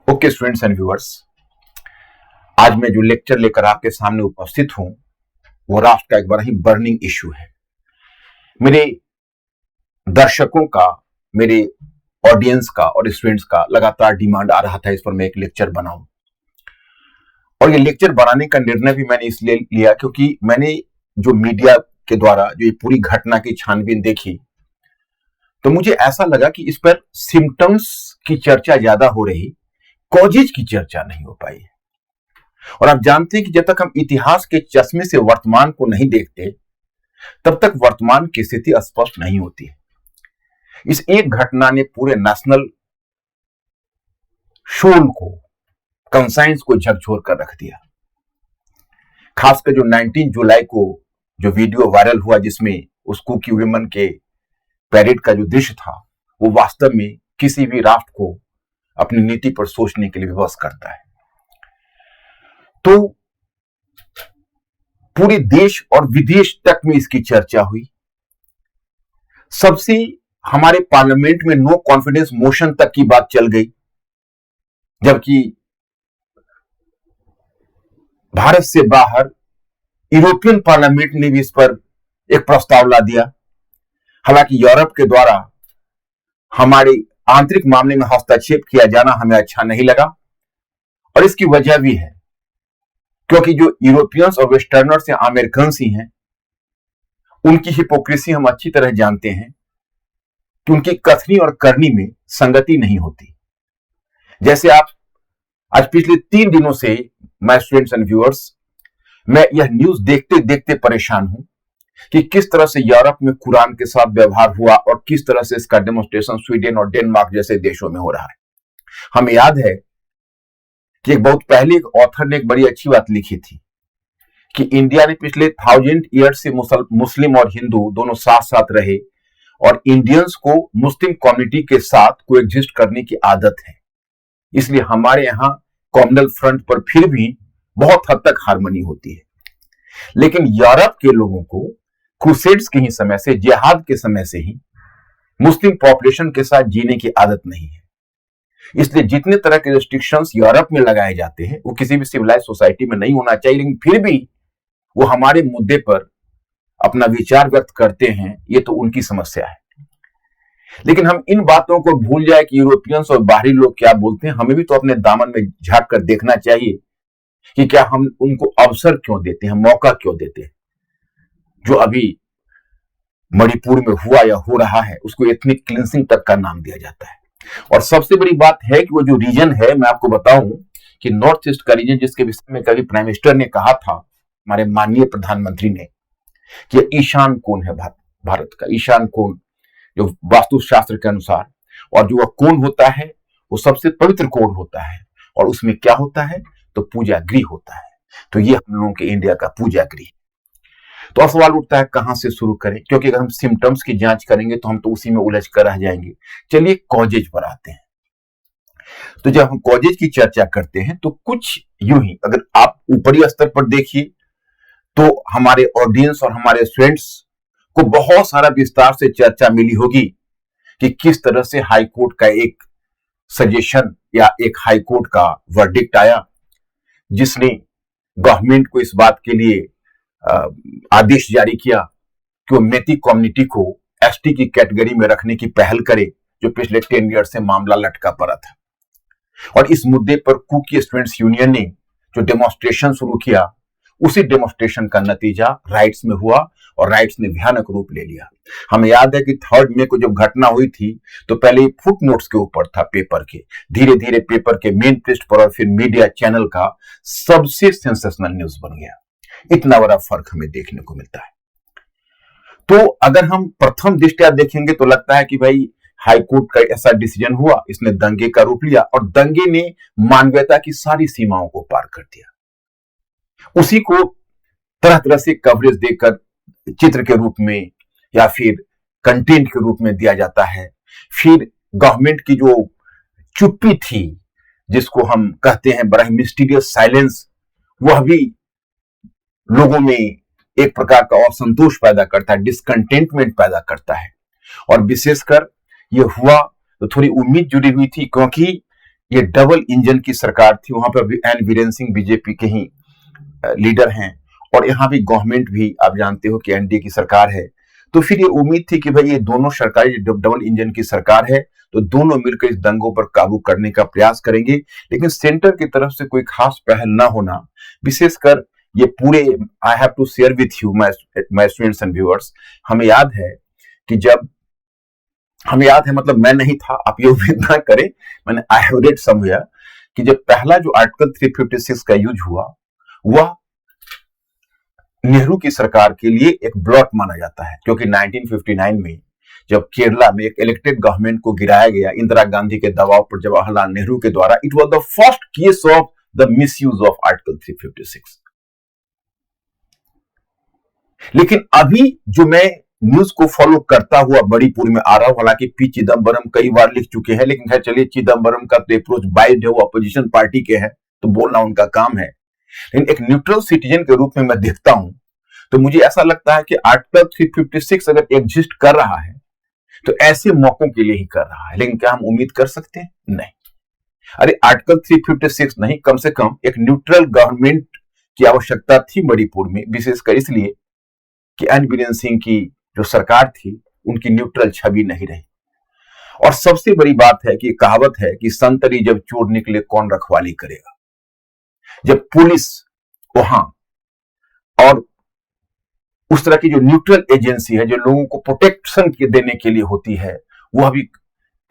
Okay students and viewers, आज मैं जो लेक्चर लेकर आपके सामने उपस्थित हूं वो राष्ट्र का एक बड़ा ही बर्निंग इश्यू है। मेरे दर्शकों का, मेरे ऑडियंस का और स्टूडेंट्स का लगातार डिमांड आ रहा था इस पर मैं एक लेक्चर बनाऊं। और ये लेक्चर बनाने का निर्णय भी मैंने इसलिए लिया क्योंकि मैंने जो मीडिया के द्वारा जो ये पूरी घटना की छानबीन देखी तो मुझे ऐसा लगा कि इस पर सिम्टम्स की चर्चा ज्यादा हो रही, कॉजेज की चर्चा नहीं हो पाई। और आप जानते हैं कि जब तक हम इतिहास के चश्मे से वर्तमान को नहीं देखते तब तक वर्तमान की स्थिति स्पष्ट नहीं होती। इस एक घटना ने पूरे नेशनल शोल को, कंसाइंस को झकझोर कर रख दिया। खासकर जो 19 जुलाई को जो वीडियो वायरल हुआ जिसमें उस कुकी वुमेन के पैरेड का जो दृश्य था वो वास्तव में किसी भी राष्ट्र को अपनी नीति पर सोचने के लिए विवश करता है। तो पूरे देश और विदेश तक में इसकी चर्चा हुई। सबसे हमारे पार्लियामेंट में नो कॉन्फिडेंस मोशन तक की बात चल गई, जबकि भारत से बाहर यूरोपियन पार्लियामेंट ने भी इस पर एक प्रस्ताव ला दिया। हालांकि यूरोप के द्वारा हमारे आंतरिक मामले में हस्तक्षेप किया जाना हमें अच्छा नहीं लगा और इसकी वजह भी है क्योंकि जो यूरोपियंस और वेस्टर्नर्स या अमेरिकन्स ही हैं उनकी हिपोक्रेसी हम अच्छी तरह जानते हैं कि उनकी कथनी और करनी में संगति नहीं होती। जैसे आप आज पिछले 3 दिनों से मैं स्टूडेंट्स एंड व्यूअर्स मैं यह न्यूज देखते देखते परेशान हूं कि किस तरह से यूरोप में कुरान के साथ व्यवहार हुआ और किस तरह से इसका डेमोन्स्ट्रेशन स्वीडन और डेनमार्क जैसे देशों में हो रहा है। हमें याद है कि एक बहुत पहले एक ऑथर ने एक बड़ी अच्छी बात लिखी थी कि इंडिया ने पिछले 1000 ईयर्स से मुस्लिम और हिंदू दोनों साथ साथ रहे और इंडियंस को मुस्लिम कम्युनिटी के साथ कोएग्जिस्ट करने की आदत है, इसलिए हमारे यहां कॉमनल फ्रंट पर फिर भी बहुत हद तक हार्मनी होती है। लेकिन यूरोप के लोगों को क्रूसेड्स के ही समय से, जिहाद के समय से ही मुस्लिम पॉपुलेशन के साथ जीने की आदत नहीं है, इसलिए जितने तरह के रेस्ट्रिक्शंस यूरोप में लगाए जाते हैं वो किसी भी सिविलाइज सोसाइटी में नहीं होना चाहिए। लेकिन फिर भी वो हमारे मुद्दे पर अपना विचार व्यक्त करते हैं, ये तो उनकी समस्या है। लेकिन हम इन बातों को भूल जाए कि यूरोपियंस और बाहरी लोग क्या बोलते हैं। हमें भी तो अपने दामन में झांक कर देखना चाहिए कि क्या हम उनको अवसर क्यों देते हैं, मौका क्यों देते हैं। जो अभी मणिपुर में हुआ या हो रहा है उसको एथनिक क्लींसिंग तक का नाम दिया जाता है। और सबसे बड़ी बात है कि वो जो रीजन है, मैं आपको बताऊं कि नॉर्थ ईस्ट का रीजन, जिसके विषय में कभी प्राइम मिनिस्टर ने कहा था, हमारे माननीय प्रधानमंत्री ने, कि ईशान कोण है भारत का, ईशान कोण जो वास्तुशास्त्र के अनुसार, और जो वह कोण होता है वो सबसे पवित्र कोण होता है और उसमें क्या होता है तो पूजा गृह होता है। तो ये हम लोगों के इंडिया का पूजा गृह। तो अब सवाल उठता है कहां से शुरू करें, क्योंकि अगर हम सिम्टम्स की जांच करेंगे तो हम तो उसी में उलझ कर रह जाएंगे। चलिए कॉजेज पर आते हैं। तो जब हम कॉजेज की चर्चा करते हैं तो कुछ यूं ही, अगर आप ऊपरी स्तर पर देखिए तो हमारे ऑडियंस और हमारे स्टूडेंट्स को बहुत सारा विस्तार से चर्चा मिली होगी कि किस तरह से हाई कोर्ट का एक सजेशन या एक हाई कोर्ट का वर्डिक्ट आया जिसने गवर्नमेंट को इस बात के लिए आदेश जारी किया कि वो मेती कम्युनिटी को एसटी की कैटेगरी में रखने की पहल करे, जो पिछले 10 ईयर से मामला लटका पड़ा था। और इस मुद्दे पर कुकी स्टूडेंट्स यूनियन ने जो डेमोन्स्ट्रेशन शुरू किया, उसी डेमोन्स्ट्रेशन का नतीजा राइट्स में हुआ और राइट्स ने भयानक रूप ले लिया। हमें याद है कि 3 मई को जब घटना हुई थी तो पहले फुट नोट्स के ऊपर था पेपर के, धीरे धीरे पेपर के मेन पृष्ठ पर और फिर मीडिया चैनल का सबसे सेंसेशनल न्यूज बन गया। इतना बड़ा फर्क हमें देखने को मिलता है। तो अगर हम प्रथम दृष्टया देखेंगे तो लगता है कि भाई हाई कोर्ट का ऐसा डिसीजन हुआ, इसने दंगे का रूप लिया और दंगे ने मानवीयता की सारी सीमाओं को पार कर दिया। उसी को तरह तरह से कवरेज देकर चित्र के रूप में या फिर कंटेंट के रूप में दिया जाता है। फिर गवर्नमेंट की जो चुप्पी थी, जिसको हम कहते हैं बड़ा मिस्टीरियस साइलेंस, वह भी लोगों में एक प्रकार का असंतोष पैदा करता है, डिसकंटेंटमेंट पैदा करता है। और विशेषकर यह हुआ तो थोड़ी उम्मीद जुड़ी हुई थी, क्योंकि ये डबल इंजन की सरकार थी। वहां पर भी एन बीरेन सिंह बीजेपी के ही लीडर हैं, और यहाँ भी गवर्नमेंट भी आप जानते हो कि एनडीए की सरकार है। तो फिर ये उम्मीद थी कि भाई ये दोनों सरकारें डबल इंजन की सरकार है, तो दोनों मिलकर इस दंगों पर काबू करने का प्रयास करेंगे। लेकिन सेंटर की तरफ से कोई खास पहल ना होना, विशेषकर ये पूरे, I have to share with you my students and viewers, हमें याद है मतलब मैं नहीं था, आप ये उम्मीद ना करें, मैंने आई हैव रेड समवेयर कि जब पहला जो आर्टिकल 356 का यूज हुआ, वह नेहरू की सरकार के लिए एक ब्लॉट माना जाता है, क्योंकि 1959 में जब केरला में एक इलेक्टेड गवर्नमेंट को गिराया गया इंदिरा गांधी के दबाव पर जवाहरलाल नेहरू के द्वारा, it was the first case of the misuse of article 356। लेकिन अभी जो मैं न्यूज को फॉलो करता हुआ मणिपुर में आ रहा हूं, हालांकि पी चिदम्बरम कई बार लिख चुके हैं, लेकिन खैर चलिए, चिदम्बरम का तो अप्रोच बाइज्ड है, वो अपोजिशन पार्टी के हैं, तो बोलना उनका काम है। लेकिन एक न्यूट्रल सिटीजन के रूप में मैं देखता हूं, तो मुझे ऐसा लगता है कि आर्टिकल 356 अगर एग्जिस्ट कर रहा है तो ऐसे मौकों के लिए ही कर रहा है। लेकिन क्या हम उम्मीद कर सकते हैं? नहीं। अरे आर्टिकल 356 नहीं, कम से कम एक न्यूट्रल गवर्नमेंट की आवश्यकता थी मणिपुर में, विशेषकर इसलिए कि एन बीरेन सिंह की जो सरकार थी उनकी न्यूट्रल छवि नहीं रही। और सबसे बड़ी बात है कि कहावत है कि संतरी जब चोर निकले कौन रखवाली करेगा। जब पुलिस वहां और उस तरह की जो न्यूट्रल एजेंसी है, जो लोगों को प्रोटेक्शन देने के लिए होती है, वह भी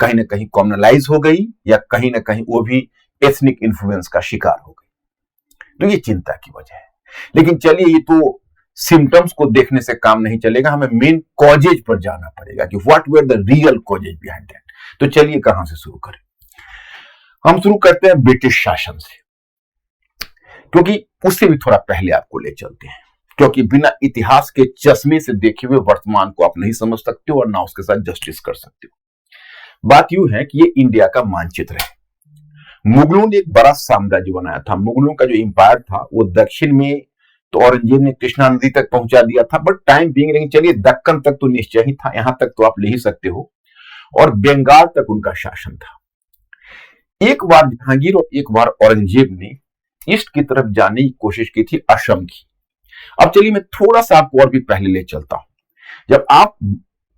कहीं ना कहीं कॉम्युनलाइज हो गई, या कहीं ना कहीं वो भी एथनिक इन्फ्लुएंस का शिकार हो गई। तो ये चिंता की वजह है। लेकिन चलिए, ये तो सिम्टम्स को देखने से काम नहीं चलेगा, हमें मेन कॉजेज पर जाना पड़ेगा कि what were the real causes behind that. तो चलिए, कहां से शुरू करें? हम शुरू करते हैं ब्रिटिश शासन से, क्योंकि उससे भी थोड़ा पहले आपको ले चलते हैं, क्योंकि बिना इतिहास के चश्मे से देखे हुए वर्तमान को आप नहीं समझ सकते हो और ना उसके साथ जस्टिस कर सकते हो। बात यूं है कि ये इंडिया का मानचित्र है। मुगलों ने एक बड़ा साम्राज्य बनाया था। मुगलों का जो एम्पायर था वो दक्षिण में तो औरंगजेब ने कृष्णा नदी तक पहुंचा दिया था, बट टाइम बीइंग, लेकिन चलिए दक्कन तक तो निश्चय ही था, यहां तक तो आप ले ही सकते हो, और बंगाल तक उनका शासन था। एक बार जहांगीर और एक बार औरंगजेब ने ईस्ट की तरफ जाने की कोशिश की थी, असम की। अब चलिए, मैं थोड़ा सा आपको और भी पहले ले चलता हूं। जब आप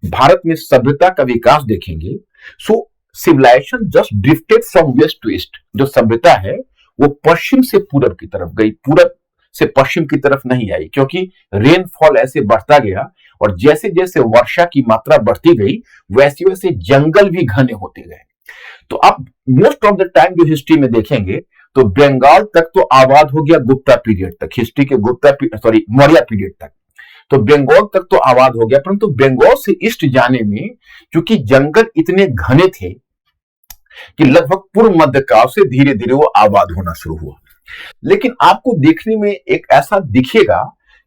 भारत में सभ्यता का विकास देखेंगे, so civilisation just drifted from west to east. जो सभ्यता है वो पश्चिम से पूरब की तरफ गई, पूरब से पश्चिम की तरफ नहीं आई, क्योंकि रेनफॉल ऐसे बढ़ता गया, और जैसे जैसे वर्षा की मात्रा बढ़ती गई, वैसे वैसे जंगल भी घने होते गए। तो आप मोस्ट ऑफ द टाइम जो हिस्ट्री में देखेंगे, तो बंगाल तक तो आबाद हो गया गुप्ता पीरियड तक, हिस्ट्री के मौर्य पीरियड तक, तो बंगाल तक तो आबाद हो गया। परंतु बंगाल से ईस्ट जाने में चूंकि जंगल इतने घने थे कि लगभग पूर्व मध्यकाल से धीरे धीरे वो आबाद होना शुरू हुआ। लेकिन आपको देखने में एक ऐसा दिखेगा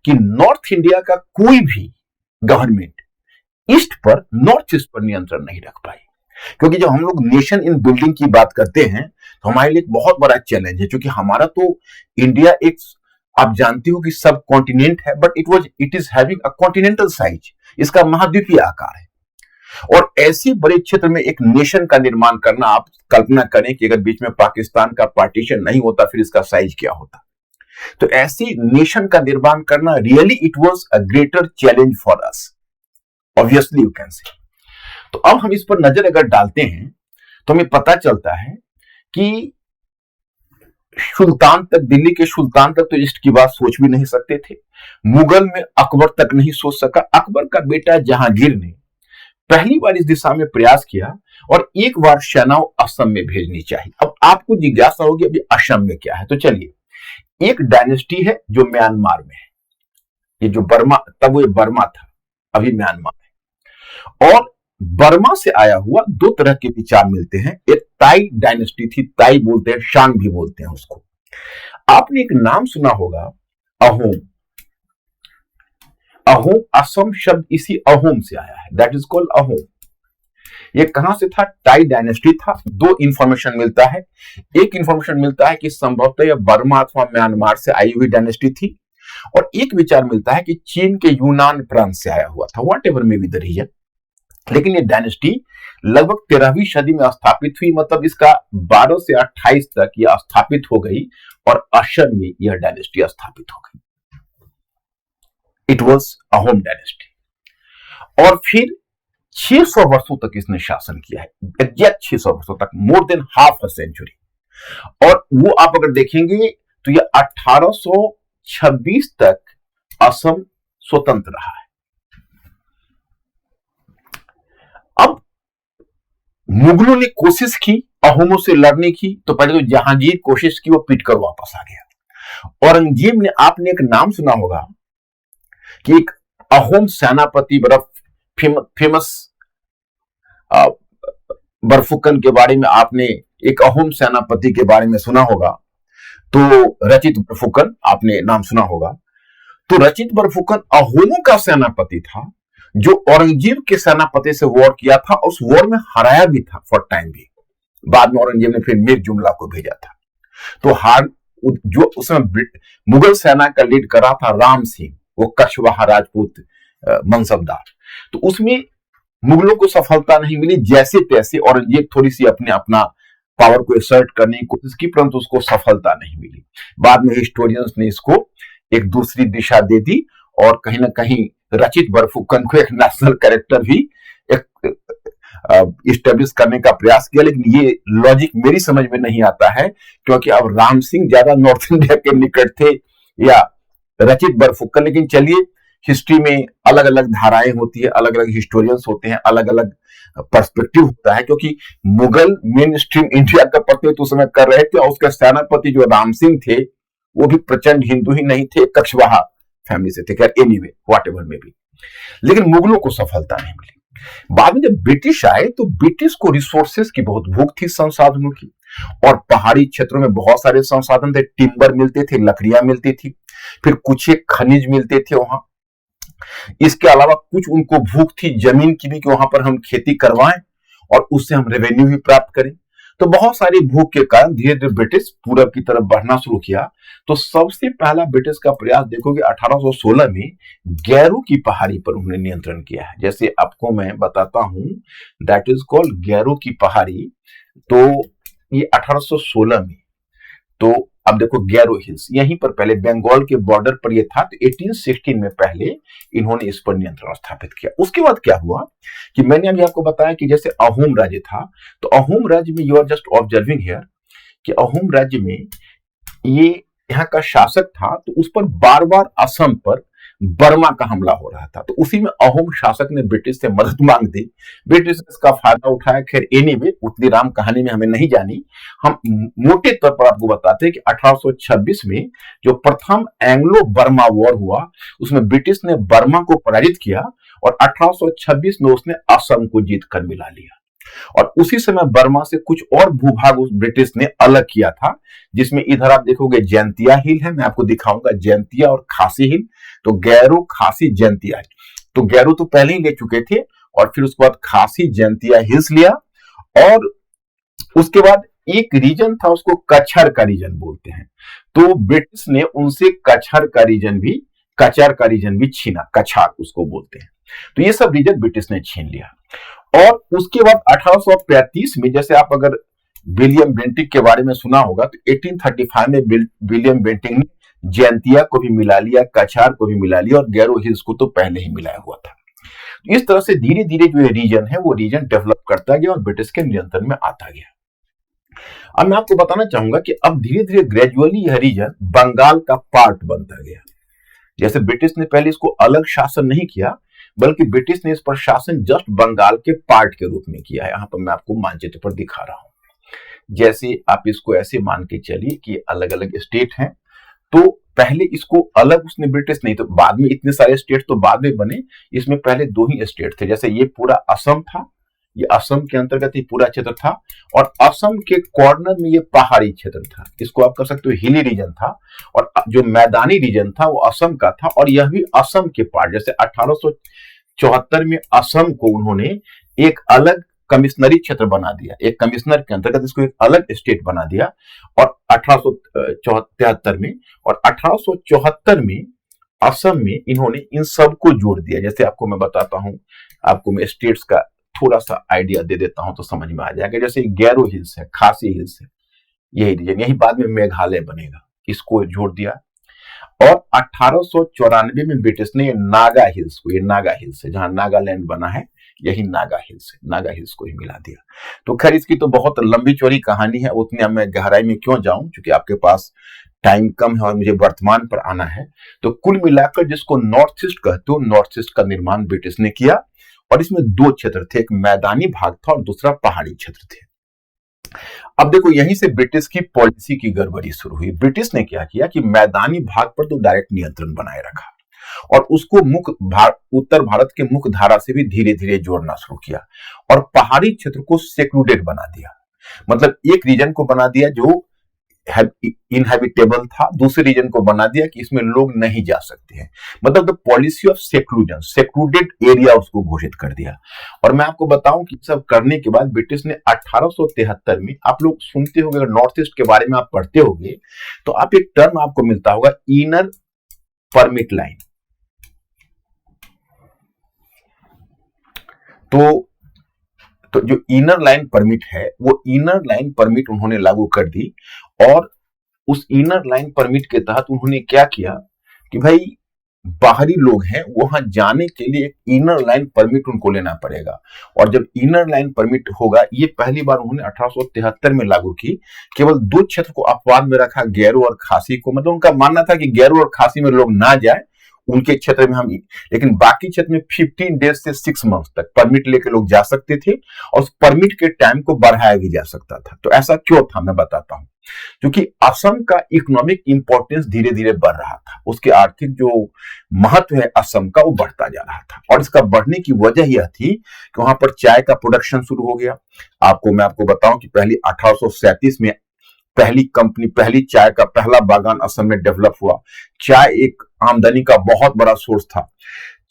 कि नॉर्थ इंडिया का कोई भी गवर्नमेंट ईस्ट पर, नॉर्थ ईस्ट पर नियंत्रण नहीं रख पाई। क्योंकि जब हम लोग नेशन इन बिल्डिंग की बात करते हैं, तो हमारे लिए एक बहुत बड़ा चैलेंज है, क्योंकि हमारा तो इंडिया एक, आप जानते हो कि सब कॉन्टिनेंट है, but it is having a continental size, इसका महाद्वीपीय आकार है। और ऐसे बड़े क्षेत्र में एक नेशन का निर्माण करना, आप कल्पना करें कि अगर बीच में पाकिस्तान का पार्टीशन नहीं होता, फिर इसका साइज क्या होता। तो ऐसी नेशन का निर्माण करना, really it was a greater challenge for us, obviously you can से। तो अब हम इस पर नजर अगर डालते हैं, तो हमें पता चलता है कि सुल्तान तक, दिल्ली के सुल्तान तक तो ईस्ट की बात सोच भी नहीं सकते थे। मुगल में अकबर तक नहीं सोच सका। अकबर का बेटा जहांगीर ने पहली बार इस दिशा में प्रयास किया, और एक बार सेनाओं असम में भेजनी चाहिए। अब आपको जिज्ञासा होगी, अभी असम में क्या है? तो चलिए, एक डायनेस्टी है जो म्यांमार में है, ये जो बर्मा, तब वो बर्मा था, अभी म्यांमार है। और बर्मा से आया हुआ दो तरह के विचार मिलते हैं। एक ताई डायनेस्टी थी, ताई बोलते हैं, शान भी बोलते हैं उसको। आपने एक नाम सुना होगा, अहोम। अहोम, असम शब्द इसी अहोम से आया है, दैट इज कॉल्ड अहोम। ये कहां से था? टाई डायनेस्टी था। दो इंफॉर्मेशन मिलता है। एक इंफॉर्मेशन मिलता है कि संभवतः यह बर्मा अथवा म्यांमार से आई हुई डायनेस्टी थी, और एक विचार मिलता है कि चीन के यूनान प्रांत से आया हुआ था, whatever may be the reason. लेकिन ये डायनेस्टी लगभग 13वीं सदी में स्थापित हुई, मतलब इसका 12 से 28 तक यह स्थापित हो गई और असम में यह डायनेस्टी स्थापित हो गई। It was Ahom dynasty. और फिर 600 वर्षों तक इसने शासन किया है, एग्जैक्ट 600 वर्षों तक, more than half a century. और वो आप अगर देखेंगे तो यह 1826 तक असम स्वतंत्र रहा है। अब मुगलों ने कोशिश की अहोमों से लड़ने की, तो पहले तो जहांगीर कोशिश की, वो पीटकर वापस आ गया। औरंगजेब ने, आपने एक नाम सुना होगा कि एक अहोम सेनापति, बड़ा फेमस बरफुकन के बारे में आपने, एक अहोम सेनापति के बारे में सुना होगा, तो रचित बरफुकन आपने नाम सुना होगा। तो रचित बरफुकन अहोमों का सेनापति था, जो औरंगजेब के सेनापति से वॉर किया था, उस वॉर में हराया भी था फॉर टाइम भी। बाद में औरंगजेब ने फिर मीर जुमला को भेजा था। तो जो उसमें मुगल सेना का लीड कर रहा था राम सिंह, वो कछवाहा राजपूत मनसबदार, तो उसमें मुगलों को सफलता नहीं मिली। जैसे तैसे औरंगजेब थोड़ी सी अपना पावर को असर्ट करने की कोशिश की, परंतु उसको सफलता नहीं मिली। बाद में हिस्टोरियंस ने इसको एक दूसरी दिशा दे दी और कहीं ना कहीं रचित बरफुकन को एक नेशनल कैरेक्टर भी इस्टेब्लिश करने का प्रयास किया। लेकिन ये लॉजिक मेरी समझ में नहीं आता है, क्योंकि अब राम सिंह ज्यादा नॉर्थ इंडिया के निकट थे या रचित बरफुकन। लेकिन चलिए, हिस्ट्री में अलग अलग धाराएं होती है, अलग अलग हिस्टोरियंस होते हैं, अलग अलग पर्सपेक्टिव होता है। क्योंकि मुगल मेन स्ट्रीम इंडिया का प्रतिनिधित्व उस समय कर रहे थे और उसके सेनापति जो राम सिंह थे वो भी प्रचंड हिंदू ही नहीं थे, कछवाहा फैमिली से थे। खैर एनीवे व्हाटएवर में भी, लेकिन मुगलों को सफलता नहीं मिली। बाद में जब ब्रिटिश आए तो ब्रिटिश को रिसोर्सेस की बहुत भूख थी, संसाधनों की, और पहाड़ी क्षेत्रों में बहुत सारे संसाधन थे, टिम्बर मिलते थे, लकड़ियां मिलती थी, फिर कुछ एक खनिज मिलते थे वहां। इसके अलावा कुछ उनको भूख थी जमीन की भी, कि वहां पर हम खेती करवाएं और उससे हम रेवेन्यू भी प्राप्त करें। तो बहुत सारी भूख के कारण धीरे धीरे ब्रिटिश पूरब की तरफ बढ़ना शुरू किया। तो सबसे पहला ब्रिटिश का प्रयास देखोगे 1816 में गैरो की पहाड़ी पर उन्होंने नियंत्रण किया है। जैसे आपको मैं बताता हूं, दैट इज कॉल्ड गैरो की पहाड़ी। तो ये 1816 में, तो अब देखो गैरो हिल्स, यहीं पर पहले बंगाल के बॉर्डर पर ये था। तो 1816 में पहले इन्होंने इस पर नियंत्रण स्थापित किया। उसके बाद क्या हुआ कि मैंने अभी आपको बताया कि जैसे अहोम राज्य था, तो अहोम राज्य में, you are just observing here, कि अहोम राज्य में ये यहाँ का शासक था, तो उस पर बार बार असम पर बर्मा का हमला हो रहा था। तो उसी में अहोम शासक ने ब्रिटिश से मदद मांग दी, ब्रिटिश इसका फायदा उठाया। खैर एनीवे उतनी राम कहानी में हमें नहीं जानी, हम मोटे तौर पर आपको बताते हैं कि 1826 में जो प्रथम एंग्लो बर्मा वॉर हुआ, उसमें ब्रिटिश ने बर्मा को पराजित किया और 1826 में उसने असम को जीत कर मिला लिया। और उसी समय बर्मा से कुछ और भूभाग उस ब्रिटिश ने अलग किया था, जिसमें इधर आप देखोगे जैंतिया हिल है, मैं आपको दिखाऊंगा जैंतिया और खासी हिल। तो गैरो, खासी, जैंतिया। तो गैरो तो पहले ही ले चुके थे और फिर उसके बाद खासी, जैंतिया हिल्स लिया। और उसके बाद एक रीजन था, उसको कछर का रीजन बोलते हैं। तो ब्रिटिश ने उनसे कछर का रीजन भी छीना, कछार उसको बोलते हैं। तो ये सब रीजन ब्रिटिश ने छीन लिया। और उसके बाद 1835 में, जैसे आप अगर विलियम बेंटिंक के बारे में सुना होगा, तो 1835 में विलियम बेंटिंक ने जैंतिया को भी मिला लिया, कछार को भी मिला लिया और गैरो हिल्स को तो पहले ही मिलाया हुआ था। इस तरह से धीरे धीरे जो रीजन है वो रीजन डेवलप करता गया और ब्रिटिश के नियंत्रण में आता गया। अब मैं आपको बताना चाहूंगा कि अब धीरे धीरे ग्रेजुअली यह रीजन बंगाल का पार्ट बनता गया। जैसे ब्रिटिश ने पहले इसको अलग शासन नहीं किया, बल्कि ब्रिटिश ने इस पर शासन जस्ट बंगाल के पार्ट के रूप में किया है। यहां पर मैं आपको मानचित्र पर दिखा रहा हूं। जैसे आप इसको ऐसे मान के चलिए कि अलग अलग स्टेट हैं, तो पहले इसको अलग उसने ब्रिटिश नहीं, तो बाद में इतने सारे स्टेट तो बाद में बने, इसमें पहले दो ही स्टेट थे। जैसे ये पूरा असम था, ये असम के अंतर्गत ही पूरा क्षेत्र था, और असम के कॉर्नर में ये पहाड़ी क्षेत्र था, इसको आप कह सकते हो हिली रीजन था, और जो मैदानी रीजन था वो असम का था, और यह भी असम के पार्ट। जैसे 1874 में असम को उन्होंने एक अलग कमिश्नरी क्षेत्र बना दिया, एक कमिश्नर के अंतर्गत इसको एक अलग स्टेट बना दिया, और 1873 में, और 1874 में असम में इन्होंने इन सब को जोड़ दिया। जैसे आपको मैं बताता हूं, आपको मैं स्टेट्स का थोड़ा सा आइडिया दे देता हूं तो समझ में आ जाएगा। जैसे गैरो हिल्स है, खासी हिल्स है, यही रीजन, यही बाद में मेघालय बनेगा, इसको जोड़ दिया। और 1894 में ब्रिटिश ने नागा हिल्स को, ये नागा हिल्स है जहां नागालैंड बना है, यही नागा हिल्स है, नागा हिल्स को ही मिला दिया। तो खैर इसकी तो बहुत लंबी चौड़ी कहानी है, उतनी मैं गहराई में क्यों जाऊं, क्योंकि आपके पास टाइम कम है और मुझे वर्तमान पर आना है। तो कुल मिलाकर जिसको नॉर्थ ईस्ट कहते हो, नॉर्थ ईस्ट का निर्माण ब्रिटिश ने किया और इसमें दो क्षेत्र थे, एक मैदानी भाग था और दूसरा पहाड़ी क्षेत्र थे। अब देखो यहीं से ब्रिटिश की पॉलिसी की गड़बड़ी शुरू हुई। ब्रिटिश ने क्या किया कि मैदानी भाग पर तो डायरेक्ट नियंत्रण बनाए रखा और उसको उत्तर भारत के मुख्य धारा से भी धीरे धीरे जोड़ना शुरू किया और पहाड़ी क्षेत्र को सेक्लूडेड बना दिया। मतलब एक रीजन को बना दिया जो इनहेबिटेबल था, दूसरे रीजन को बना दिया कि इसमें लोग नहीं जा सकते हैं। मतलब the policy of seclusion, secluded area उसको घोषित कर दिया। और मैं आपको बताऊं कि सब करने के बाद ब्रिटिश ने 1873 में, आप लोग सुनते होंगे, अगर नॉर्थ ईस्ट के बारे में आप पढ़ते होंगे तो आप एक टर्म आपको मिलता होगा, इनर परमिट लाइन। तो जो इनर लाइन परमिट है, वो इनर लाइन परमिट उन्होंने लागू कर दी और उस इनर लाइन परमिट के तहत उन्होंने क्या किया कि भाई बाहरी लोग हैं, वहां जाने के लिए एक इनर लाइन परमिट उनको लेना पड़ेगा। और जब इनर लाइन परमिट होगा, ये पहली बार उन्होंने 1873 में लागू की। केवल दो क्षेत्र को अपवाद में रखा, गैरो और खासी को। मतलब उनका मानना था कि गैरो और खासी में लोग ना जाए, उनके क्षेत्र में हम, लेकिन बाकी क्षेत्र में 15 डेज से 6 मंथ तक परमिट लेके लोग जा सकते थे और उस परमिट के टाइम को बढ़ाया भी जा सकता था। तो ऐसा क्यों था मैं बताता हूं। क्योंकि असम का इकोनॉमिक इंपॉर्टेंस धीरे धीरे बढ़ रहा था, उसके आर्थिक जो महत्व है असम का, वो बढ़ता जा रहा था। और इसका बढ़ने की वजह यह थी कि वहां पर चाय का प्रोडक्शन शुरू हो गया। मैं आपको बताऊं कि पहली 1837 में पहली चाय का पहला बागान असम में डेवलप हुआ। चाय एक आमदनी का बहुत बड़ा सोर्स था।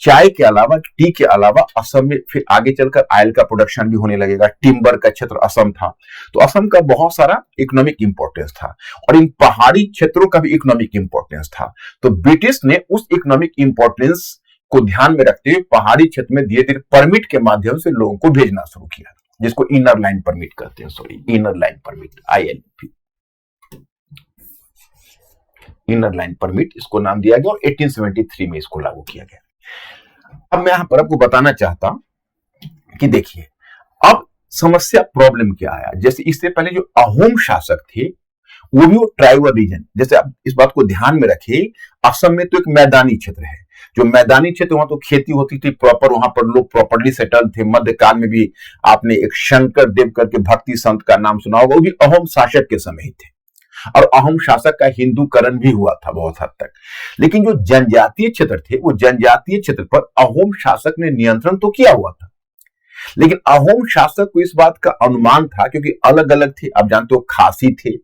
चाय के अलावा, टी के अलावा असम में फिर आगे चलकर ऑयल का प्रोडक्शन भी होने लगेगा। टिम्बर का क्षेत्र असम था, तो असम का बहुत सारा इकोनॉमिक इंपॉर्टेंस था और इन पहाड़ी क्षेत्रों का भी इकोनॉमिक इंपॉर्टेंस था। तो ब्रिटिश ने उस इकोनॉमिक इंपॉर्टेंस को ध्यान में रखते हुए पहाड़ी क्षेत्र में धीरे धीरे परमिट के माध्यम से लोगों को भेजना शुरू किया, जिसको इनर लाइन परमिट कहते हैं। Sorry, inner line permit, ILP, inner line permit इसको नाम दिया गया और 1873 में इसको लागू किया गया। अब मैं यहां पर आपको बताना चाहता हूं कि देखिए अब समस्या, प्रॉब्लम क्या आया। जैसे इससे पहले जो अहोम शासक थे वो भी वो ट्राइबल रीजन, जैसे आप इस बात को ध्यान में रखिए, असम में तो एक मैदानी क्षेत्र है, जो मैदानी क्षेत्र वहां तो खेती होती थी प्रॉपर, वहां पर लोग प्रॉपरली सेटल थे। मध्यकाल में भी आपने एक शंकर देव करके भक्ति संत का नाम सुना होगा, वो भी अहोम शासक के समय ही थे और अहोम शासक का हिंदूकरण भी हुआ था बहुत हद तक। लेकिन जो जनजातीय क्षेत्र थे, वो जनजातीय क्षेत्र पर अहोम शासक ने नियंत्रण तो किया हुआ था, लेकिन अहोम शासक को इस बात का अनुमान था, क्योंकि अलग अलग थे, आप जानते हो, खासी थे,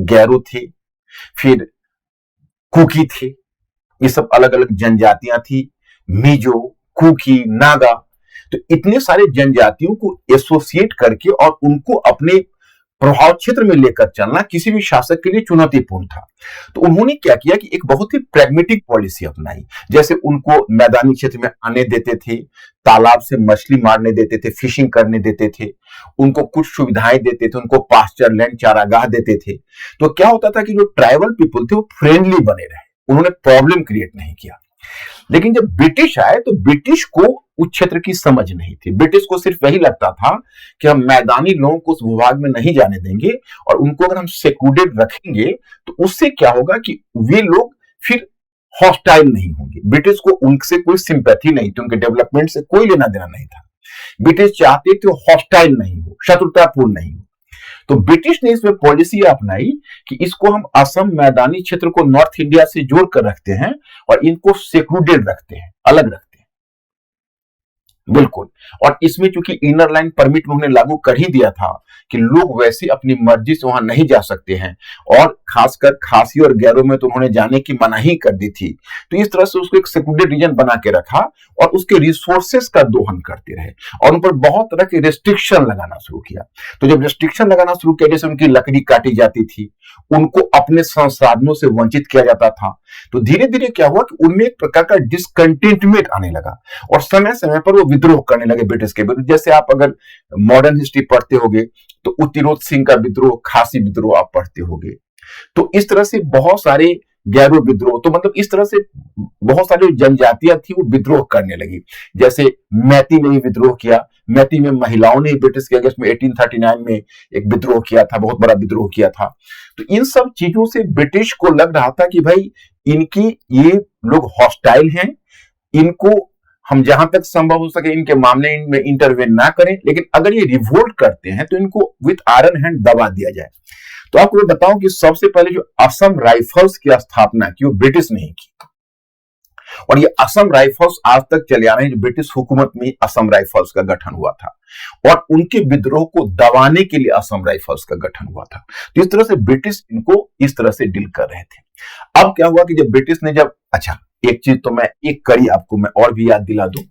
गैरो थे, फिर कुकी थे, ये सब अलग अलग जनजातियां थी, मिजो, कुकी, नागा। तो इतने सारे जनजातियों को एसोसिएट करके और उनको अपने प्रभाव क्षेत्र में लेकर चलना किसी भी शासक के लिए चुनौतीपूर्ण था। तो उन्होंने क्या किया कि एक बहुत ही प्रैग्मेटिक पॉलिसी अपनाई। जैसे उनको मैदानी क्षेत्र में आने देते थे, तालाब से मछली मारने देते थे, फिशिंग करने देते थे, उनको कुछ सुविधाएं देते थे, उनको पास्चर लैंड, चारागाह देते थे। तो क्या होता था कि जो ट्राइबल पीपुल थे वो फ्रेंडली बने रहे, उन्होंने प्रॉब्लम क्रिएट नहीं किया। लेकिन जब ब्रिटिश आए तो ब्रिटिश को उस क्षेत्र की समझ नहीं थी। ब्रिटिश को सिर्फ यही लगता था कि हम मैदानी लोगों को उस भूभाग में नहीं जाने देंगे और उनको अगर हम सेक्लूडेड रखेंगे तो उससे क्या होगा कि वे लोग फिर हॉस्टाइल नहीं होंगे। ब्रिटिश को उनसे कोई सिंपैथी नहीं थी, उनके डेवलपमेंट से कोई लेना देना नहीं था। ब्रिटिश चाहते थे हॉस्टाइल नहीं हो, शत्रुतापूर्ण नहीं हो। तो ब्रिटिश ने इसमें पॉलिसी अपनाई कि इसको हम असम मैदानी क्षेत्र को नॉर्थ इंडिया से जोड़कर रखते हैं और इनको सेक्लूडेड रखते हैं, अलग रखते हैं, बिल्कुल। और इसमें चूंकि इनर लाइन परमिट उन्होंने लागू कर ही दिया था कि लोग वैसे अपनी मर्जी से वहां नहीं जा सकते हैं, और खासकर खासी और गैरो में तो उन्होंने जाने की मनाही कर दी थी। तो इस तरह से उसको एक सेक्लूडेड रीजन बना के रखा और उसके रिसोर्सेस का दोहन करते रहे और उन पर बहुत तरह के रेस्ट्रिक्शन लगाना शुरू किया। तो जब रेस्ट्रिक्शन लगाना शुरू किया, जैसे उनकी लकड़ी काटी जाती थी, उनको अपने संसाधनों से वंचित किया जाता था। तो धीरे धीरे क्या हुआ कि उनमें एक प्रकार का डिसकंटेंटमेंट आने लगा और समय समय पर वो विद्रोह करने लगे ब्रिटिश के विरुद्ध। जैसे आप अगर मॉडर्न हिस्ट्री पढ़ते होगे तो उत्तिरोध सिंह का विद्रोह, खासी विद्रोह आप पढ़ते होगे। तो इस तरह से बहुत सारे गैरो विद्रोह, तो मतलब इस तरह से बहुत सारी जनजातियां थी वो विद्रोह करने लगी। जैसे मैती ने भी विद्रोह किया, मैती में महिलाओं ने ब्रिटिश के अगस्त में 1839 में एक विद्रोह किया था, बहुत बड़ा विद्रोह किया था। तो इन सब चीजों से ब्रिटिश को लग रहा था कि भाई इनकी ये लोग हॉस्टाइल हैं, इनको हम जहां तक संभव हो सके इनके मामले में इंटरवेन ना करें, लेकिन अगर ये रिवोल्ट करते हैं तो इनको विथ आयरन हैंड दबा दिया जाए। तो आपको मैं बताऊं कि सबसे पहले जो असम राइफल्स की स्थापना की वो ब्रिटिश ने की, और ये असम राइफल्स आज तक चले आ रहे हैं। जो ब्रिटिश हुकूमत में असम राइफल्स का गठन हुआ था और उनके विद्रोह को दबाने के लिए असम राइफल्स का गठन हुआ था। तो इस तरह से ब्रिटिश इनको इस तरह से डील कर रहे थे। अब क्या हुआ कि जब ब्रिटिश ने अच्छा, एक चीज तो मैं एक कड़ी आपको मैं और भी याद दिला दूं।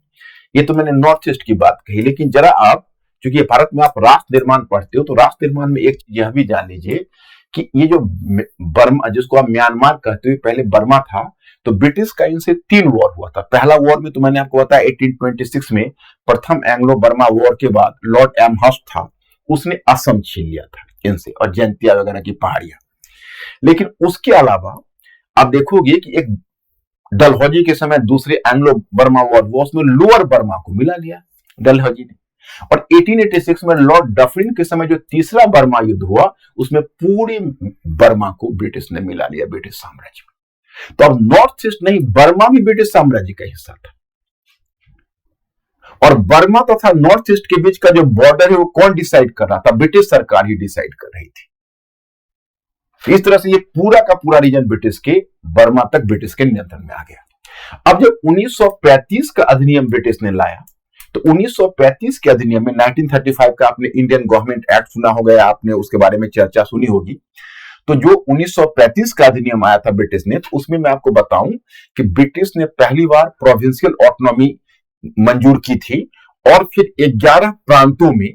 ये तो मैंने नॉर्थ ईस्ट की बात कही, लेकिन जरा आप, क्योंकि भारत में आप राष्ट्र निर्माण पढ़ते हो, तो राष्ट्र निर्माण में एक यह भी जान लीजिए कि ये जो बर्मा, जिसको आप म्यांमार कहते हो, पहले बर्मा था। तो ब्रिटिश का इनसे 3 वॉर हुआ था। पहला वॉर में तो मैंने आपको बताया 1826 में, प्रथम एंग्लो बर्मा वॉर के बाद लॉर्ड एमहर्स्ट था, उसने असम छीन लिया था इनसे और जैंतिया वगैरह की पहाड़ियां। लेकिन उसके अलावा आप देखोगे कि एक डलहौजी के समय दूसरे एंग्लो बर्मा वॉर हुआ, उसमें लोअर बर्मा को मिला लिया डलहौजी ने। और 1886 में लॉर्ड डफरिन के समय जो तीसरा बर्मा युद्ध हुआ, उसमें पूरे बर्मा को ब्रिटिश ने मिला लिया ब्रिटिश साम्राज्य में। तो अब नॉर्थ ईस्ट नहीं, बर्मा भी ब्रिटिश साम्राज्य का हिस्सा था। और बर्मा तथा नॉर्थ ईस्ट के बीच का जो बॉर्डर है वो कौन डिसाइड कर रहा था? ब्रिटिश सरकार ही डिसाइड कर रही थी। इस तरह से ये पूरा का पूरा रीजन ब्रिटिश के, बर्मा तक ब्रिटिश के नियंत्रण में आ गया। अब जब 1935 का अधिनियम ब्रिटिश ने लाया, तो 1935 के अधिनियम में 1935 का आपने इंडियन गवर्नमेंट एक्ट सुना होगा, आपने उसके बारे में चर्चा सुनी होगी। तो जो 1935 का अधिनियम आया था ब्रिटिश ने, तो उसमें मैं आपको बताऊं कि ब्रिटिश ने पहली बार प्रोविंशियल ऑटोनॉमी मंजूर की थी और फिर 11 प्रांतों में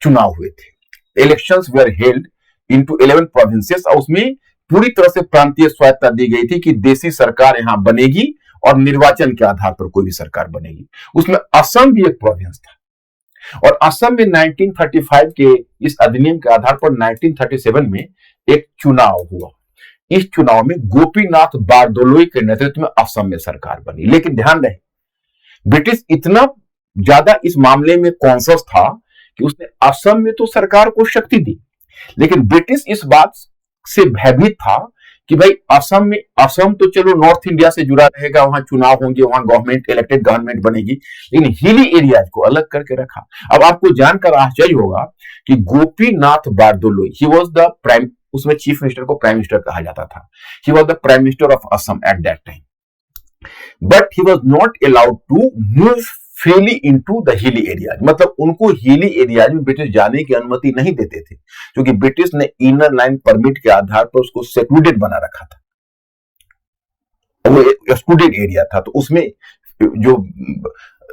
चुनाव हुए थे। Elections where held into 11 provinces, और उसमें पूरी तरह से प्रांतीय स्वायत्तता दी गई थी कि देशी सरकार यहां बनेगी और निर्वाचन के आधार पर कोई भी सरकार बनेगी। उसमें असम भी एक प्रोविंस था और असम में 1935 के इस अधिनियम के आधार पर 1937 में एक चुनाव हुआ। इस चुनाव में गोपीनाथ बारदोलोई के नेतृत्व में असम में सरकार बनी। लेकिन ध्यान रहे, ब्रिटिश इतना ज्यादा इस मामले में कॉन्शियस था कि उसने असम में तो सरकार को शक्ति दी, लेकिन ब्रिटिश इस बात से भयभीत था कि भाई असम तो चलो नॉर्थ इंडिया से जुड़ा रहेगा, वहां चुनाव होंगे, वहां गवर्नमेंट, इलेक्टेड गवर्नमेंट बनेगी, लेकिन हिली एरियाज को अलग करके रखा। अब आपको जानकर आश्चर्य होगा कि Gopinath Bordoloi, he was the prime, उसमें चीफ मिनिस्टर को प्राइम मिनिस्टर कहा जाता था, he was the prime minister of Assam at that time, but he was not allowed to move freely into the hilly areas. मतलब उनको हिली एरियाज में British जाने की अनुमति नहीं देते थे, क्योंकि ब्रिटिश ने इनर लाइन परमिट के आधार पर उसको सेक्लूडेड बना रखा था, वो एक्सक्लूडेड एरिया था, तो उसमें जो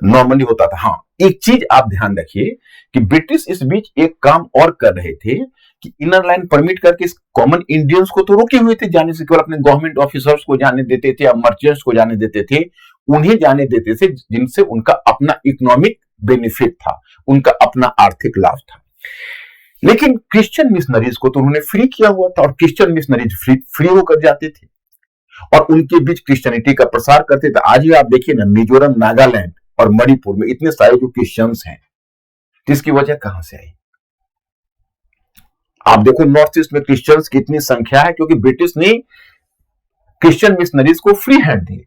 नॉर्मली होता था। हाँ, एक चीज आप ध्यान रखिए कि ब्रिटिश इस बीच एक काम और कर रहे थे कि इनर लाइन परमिट करके कॉमन इंडियंस को तो रोके हुए थे जाने से, केवल अपने गवर्नमेंट ऑफिसर्स को जाने देते थे या मर्चेंट्स को जाने देते थे, उन्हें जाने देते थे जिनसे उनका अपना इकोनॉमिक बेनिफिट था, उनका अपना आर्थिक लाभ था। लेकिन क्रिश्चियन मिशनरीज को तो उन्होंने फ्री किया हुआ था और क्रिश्चियन मिशनरीज फ्री होकर जाते थे और उनके बीच क्रिश्चियनिटी का प्रसार करते थे। आज भी आप देखिए ना, मिजोरम, नागालैंड और मणिपुर में इतने सारे जो क्रिश्चियंस हैं, इसकी वजह कहां से आई? आप देखो नॉर्थ ईस्ट में क्रिश्चियंस की इतनी संख्या है क्योंकि ब्रिटिश ने क्रिश्चियन मिशनरीज को फ्री हैंड दिए।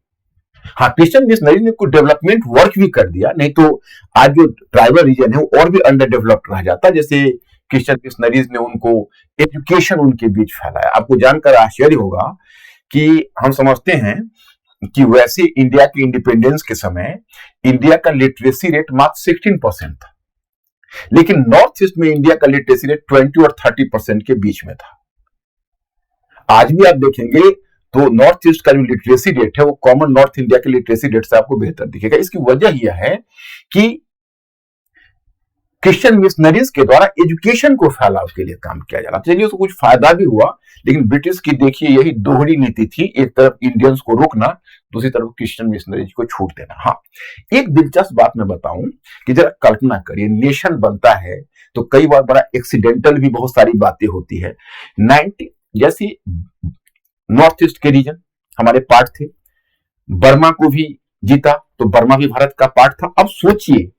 हाँ, क्रिश्चियन मिशनरीज ने कुछ डेवलपमेंट वर्क भी कर दिया, नहीं तो आज जो ट्राइबल रीजन है वो और भी अंडर डेवलप्ड रह जाता। जैसे क्रिश्चियन मिशनरीज ने उनको एजुकेशन उनके बीच फैलाया। आपको जानकर आश्चर्य होगा कि हम समझते हैं कि वैसे इंडिया के इंडिपेंडेंस के समय इंडिया का लिटरेसी रेट मात्र 16% था, लेकिन नॉर्थ ईस्ट में इंडिया का लिटरेसी रेट 20 और 30% के बीच में था। आज भी आप देखेंगे तो नॉर्थ ईस्ट का जो लिटरेसी रेट है वो कॉमन नॉर्थ इंडिया के लिटरेसी रेट से आपको बेहतर दिखेगा। इसकी वजह यह है कि क्रिश्चियन मिशनरीज के द्वारा एजुकेशन को फैलाव के लिए काम किया जा रहा था। चलिए उसको कुछ फायदा भी हुआ, लेकिन ब्रिटिश की देखिए यही दोहरी नीति थी, एक तरफ इंडियंस को रोकना, दूसरी तरफ क्रिश्चियन मिशनरीज को छूट देना। हाँ, एक दिलचस्प बात मैं बताऊं कि जरा कल्पना करिए, नेशन बनता है तो कई बार बड़ा एक्सीडेंटल भी बहुत सारी बातें होती है। 90 जैसे नॉर्थ ईस्ट के रीजन हमारे पार्ट थे, बर्मा को भी जीता तो बर्मा भी भारत का पार्ट था। अब सोचिए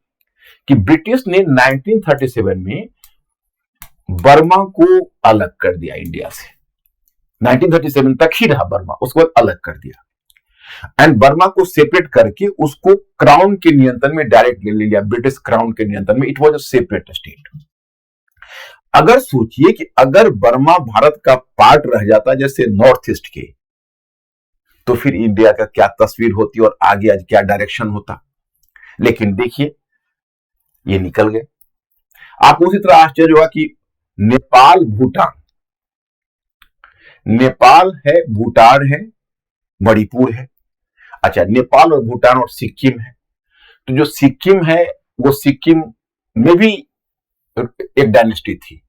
कि ब्रिटिश ने 1937 में बर्मा को अलग कर दिया इंडिया से। 1937 तक ही रहा बर्मा, उसको अलग कर दिया एंड बर्मा को सेपरेट करके उसको क्राउन के नियंत्रण में डायरेक्ट ले लिया, ब्रिटिश क्राउन के नियंत्रण में। It was a separate state. अगर सोचिए कि अगर बर्मा भारत का पार्ट रह जाता जैसे नॉर्थ ईस्ट के, तो फिर इंडिया का क्या तस्वीर होती और आगे आज क्या डायरेक्शन होता। लेकिन देखिए ये निकल गए। आपको उसी तरह आश्चर्य हुआ कि नेपाल भूटान, नेपाल है, भूटान है, मणिपुर है। अच्छा, नेपाल और भूटान और सिक्किम है। तो जो सिक्किम है वो सिक्किम में भी एक डायनेस्टी थी,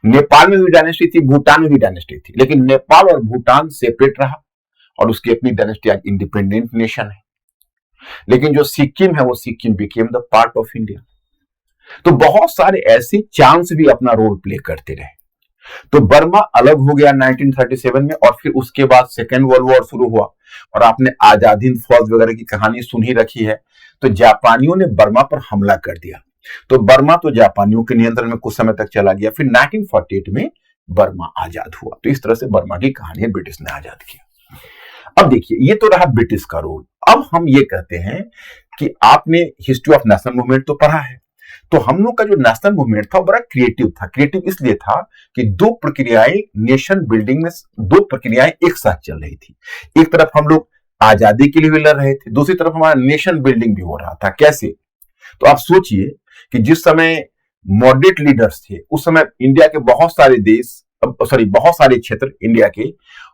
नेपाल में भी डायनेस्टी थी, भूटान में भी डायनेस्टी थी, लेकिन नेपाल और भूटान सेपरेट रहा और उसकी अपनी डायनेस्टी आज इंडिपेंडेंट नेशन है। लेकिन जो सिक्किम है वो Sikkim became the part of India. तो बहुत सारे ऐसे चांस भी अपना रोल प्ले करते रहे। तो बर्मा अलग हो गया 1937 में और फिर उसके बाद सेकेंड वर्ल्ड वॉर शुरू हुआ और आपने आजाद हिंद फौज वगैरह की कहानी सुन ही रखी है। तो जापानियों ने बर्मा पर हमला कर दिया, तो बर्मा तो जापानियों के नियंत्रण में कुछ समय तक चला गया। फिर 1948 में बर्मा आजाद हुआ। तो इस तरह से बर्मा की कहानी ब्रिटिश ने आजाद किया। अब देखिए ये तो रहा ब्रिटिश का रोल। अब हम ये कहते हैं कि आपने हिस्ट्री ऑफ नेशनल मूवमेंट तो पढ़ा है, तो हम लोग का जो नेशनल मूवमेंट था वो बड़ा क्रिएटिव था। क्रिएटिव इसलिए था कि दो प्रक्रियाएं नेशन बिल्डिंग में, दो प्रक्रियाएं एक साथ चल रही थी। एक तरफ हम लोग आजादी के लिए भी लड़ रहे थे, दूसरी तरफ हमारा नेशन बिल्डिंग भी हो रहा था। कैसे? तो आप सोचिए कि जिस समय मॉडरेट लीडर्स थे उस समय इंडिया के बहुत सारे देश, बहुत सारे क्षेत्र इंडिया के,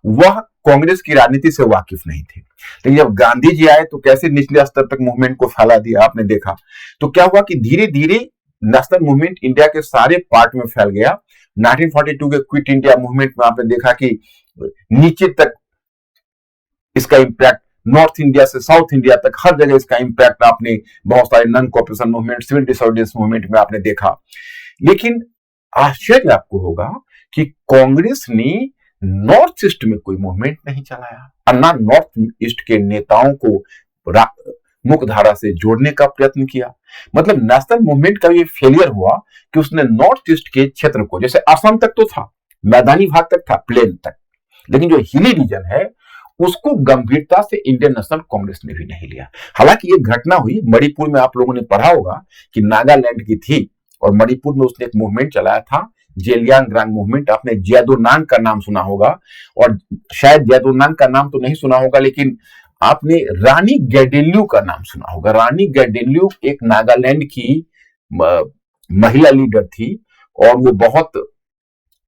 वह कांग्रेस की राजनीति से वाकिफ नहीं थे। लेकिन जब गांधी जी आए तो कैसे निचले स्तर तक मूवमेंट को फैला दिया आपने देखा। तो क्या हुआ कि धीरे धीरे नेशनल मूवमेंट इंडिया के सारे पार्ट में फैल गया। 1942 के क्विट इंडिया मूवमेंट में आपने देखा कि नीचे तक इसका इंपैक्ट, नॉर्थ इंडिया से साउथ इंडिया तक हर जगह इसका इंपैक्ट आपने बहुत सारे non cooperation movement, civil disobedience movement में आपने देखा। लेकिन आश्चर्य आपको होगा कि कांग्रेस ने नॉर्थ ईस्ट में कोई मूवमेंट नहीं चलाया और ना नॉर्थ ईस्ट के नेताओं को मुख्य धारा से जोड़ने का प्रयत्न किया। मतलब नेशनल मूवमेंट का ये फेलियर हुआ कि उसने नॉर्थ ईस्ट के क्षेत्र को, जैसे असम तक तो था, मैदानी भाग तक था, प्लेन तक, लेकिन जो हिली रीजन है उसको गंभीरता से इंडियन नेशनल कांग्रेस ने भी नहीं लिया। हालांकि ये घटना हुई मणिपुर में, आप लोगों ने पढ़ा होगा कि नागालैंड की थी और मणिपुर में उसने एक मूवमेंट चलाया था, जेलियांगग्रांग मूवमेंट। आपने जैदोनांग का नाम सुना होगा और शायद जैदोनांग का नाम तो नहीं सुना होगा, लेकिन आपने रानी गैडिन्ल्यू का नाम सुना होगा। रानी गैडिन्ल्यू एक नागालैंड की महिला लीडर थी और वो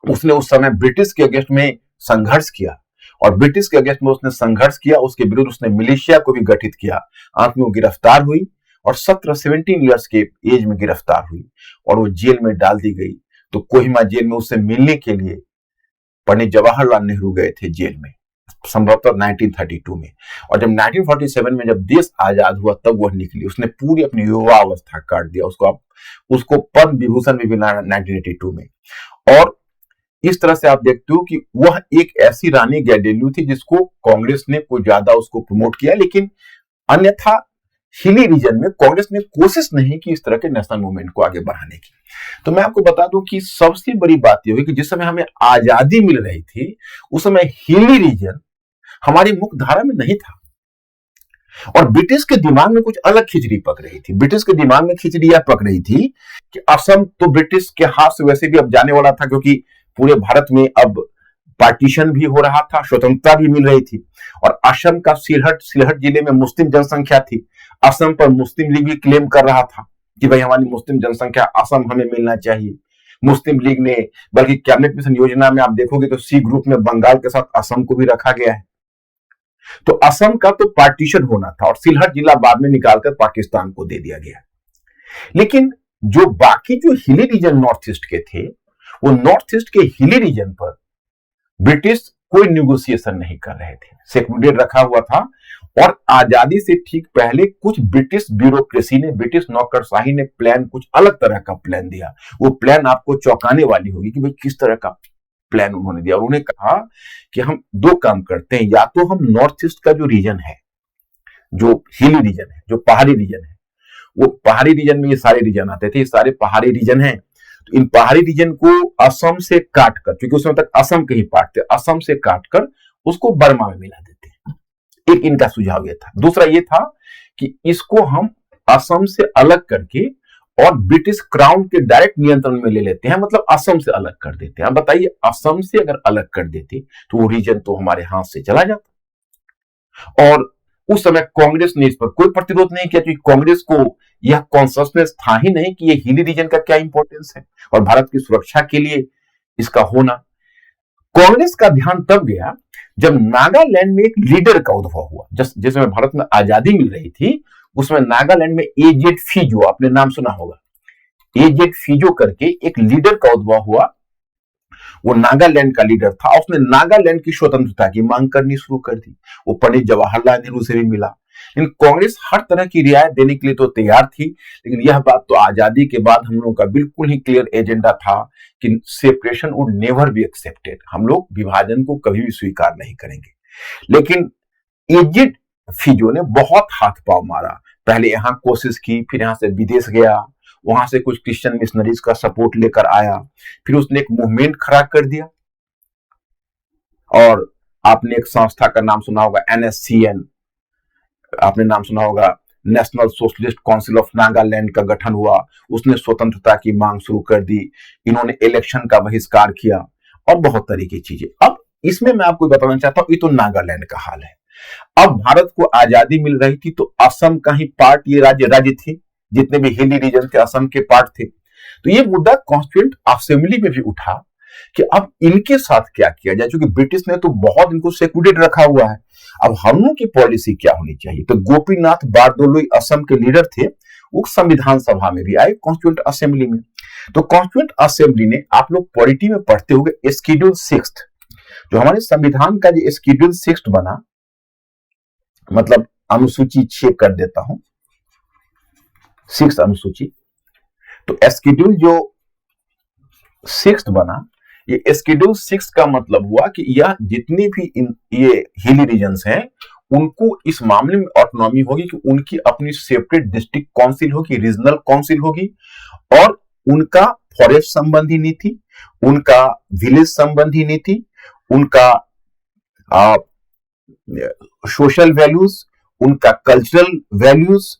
उसने उस समय ब्रिटिश के अगेंस्ट में संघर्ष किया और ब्रिटिश के अगेंस्ट में उसने संघर्ष किया, उसके विरुद्ध उसने मिलिशिया को भी गठित किया। अंत में वो गिरफ्तार हुई और 17 ईयर्स के एज में गिरफ्तार हुई और वो जेल में डाल दी गई। तो कोहिमा जेल में उससे मिलने के लिए पंडित जवाहरलाल नेहरू गए थे जेल में, संभवतः 1932 में। और जब 1947 में जब देश आजाद हुआ तब वह निकली। उसने पूरी अपनी युवा अवस्था काट दिया, उसको पद्म विभूषण भी मिला 1982 में। और इस तरह से आप देखते हो कि वह एक ऐसी रानी गैडिन्ल्यू थी जिसको कांग्रेस ने कोई ज्यादा उसको प्रमोट किया, लेकिन अन्यथा हिली रीजन में कांग्रेस ने कोशिश नहीं की इस तरह के नेशनल मूवमेंट को आगे बढ़ाने की। तो मैं आपको बता दूं कि सबसे बड़ी बात यह हुई कि जिस समय हमें आजादी मिल रही थी उस समय हिली रीजन हमारी मुख्य धारा में नहीं था और ब्रिटिश के दिमाग में कुछ अलग खिचड़ी पक रही थी। ब्रिटिश के दिमाग में खिचड़ी यह पक रही थी कि असम तो ब्रिटिश के हाथ से वैसे भी अब जाने वाला था, क्योंकि पूरे भारत में अब पार्टीशन भी हो रहा था, स्वतंत्रता भी मिल रही थी। और असम का सिलहट जिले में मुस्लिम जनसंख्या थी। असम पर मुस्लिम लीग भी क्लेम कर रहा था कि भाई हमारी मुस्लिम जनसंख्या असम हमें मिलना चाहिए। मुस्लिम लीग ने, बल्कि कैबिनेट मिशन योजना में आप देखोगे तो सी ग्रुप में बंगाल के साथ असम को भी रखा गया है। तो असम का तो पार्टीशन होना था और सिलहट जिला बाद में निकालकर पाकिस्तान को दे दिया गया। लेकिन जो बाकी जो हिली रीजन नॉर्थ ईस्ट के थे, वो नॉर्थ ईस्ट के हिली रीजन पर ब्रिटिश कोई निगोशिएशन नहीं कर रहे थे, सेक्लूडेड रखा हुआ था। और आजादी से ठीक पहले कुछ ब्रिटिश ब्यूरोक्रेसी ने, ब्रिटिश नौकरशाही ने प्लान, कुछ अलग तरह का प्लान दिया। वो प्लान आपको चौंकाने वाली होगी कि भाई किस तरह का प्लान उन्होंने दिया। और उन्होंने कहा कि हम दो काम करते हैं, या तो हम नॉर्थ ईस्ट का जो रीजन है, जो हिली रीजन है, जो पहाड़ी रीजन है, वो पहाड़ी रीजन में ये सारे रीजन आते थे, ये सारे पहाड़ी रीजन हैं, तो इन पहाड़ी रीजन को असम से काटकर, क्योंकि उस समय तक असम के ही पार्ट थे, असम से काटकर उसको बर्मा में मिला देते हैं। एक इनका सुझाव ये था। दूसरा ये था कि इसको हम असम से अलग करके और ब्रिटिश क्राउन के डायरेक्ट नियंत्रण में ले लेते हैं, मतलब असम से अलग कर देते हैं। बताइए, असम से अगर अलग कर देते तो वो रीजन तो हमारे हाथ से चला जाता। और उस समय कांग्रेस ने इस पर कोई प्रतिरोध नहीं किया, क्योंकि कांग्रेस को यह कॉन्सियसनेस था ही नहीं कि ये हिली रीजन का क्या इंपॉर्टेंस है और भारत की सुरक्षा के लिए इसका होना। कांग्रेस का ध्यान तब गया जब नागालैंड में एक लीडर का उद्भव हुआ। जिस समय भारत में आजादी मिल रही थी, उसमें नागालैंड में एजेड फिजो, आपने नाम सुना होगा, एजेड फिजो करके एक लीडर का उद्भव हुआ। वो नागालैंड का लीडर था, उसने नागालैंड की स्वतंत्रता की मांग करनी शुरू कर दी। वो पंडित जवाहरलाल नेहरू से भी मिला, लेकिन कांग्रेस हर तरह की रियायत देने के लिए तो तैयार थी, लेकिन यह बात तो आजादी के बाद हम लोगों का बिल्कुल ही क्लियर एजेंडा था कि separation would never be accepted, हम लोग विभाजन को कभी भी स्वीकार नहीं करेंगे। लेकिन एजेड फिजो ने बहुत हाथ पांव मारा, पहले यहां कोशिश की, फिर यहां से विदेश गया, वहां से कुछ क्रिश्चियन मिशनरीज का सपोर्ट लेकर आया, फिर उसने एक मूवमेंट खड़ा कर दिया। और आपने एक संस्था का नाम सुना होगा, NSCN, आपने नाम सुना होगा, national socialist council of Nagaland का गठन हुआ, उसने स्वतंत्रता की मांग शुरू कर दी, इन्होंने इलेक्शन का बहिष्कार किया और बहुत तरह की चीजें। अब इसमें मैं आपको बताना चाहता हूं, ये तो नागालैंड का हाल है। अब भारत को आजादी मिल रही थी तो असम का ही पार्ट ये राज्य थे, जितने भी हिली रीजन थे असम के पार्ट थे। तो ये मुद्दा कॉन्स्टिट्यूएंट असेंबली में भी उठा कि अब इनके साथ क्या किया जाए, क्योंकि ब्रिटिश ने तो बहुत इनको सेक्लूडेड रखा हुआ है। अब हम लोगों की पॉलिसी क्या होनी चाहिए। तो गोपीनाथ बारदोलोई असम के लीडर थे, वो संविधान सभा में भी आए, कॉन्स्टिट्यूएंट असेंबली में। तो कॉन्स्टिट्यूएंट असेंबली ने, आप लोग पॉलिटी में पढ़ते होंगे, शेड्यूल 6, जो हमारे संविधान का जो शेड्यूल 6 बना, मतलब अनुसूची 6 कर देता हूं, 6 अनुसूची। तो शेड्यूल जो 6 बना, ये शेड्यूल 6 का मतलब हुआ कि यह जितनी भी ये हिली रीजन्स हैं, उनको इस मामले में ऑटोनॉमी होगी कि उनकी अपनी सेपरेट डिस्ट्रिक्ट काउंसिल होगी, रीजनल काउंसिल होगी, और उनका फॉरेस्ट संबंधी नीति, उनका विलेज संबंधी नीति, उनका सोशल वैल्यूज, उनका कल्चरल वैल्यूज,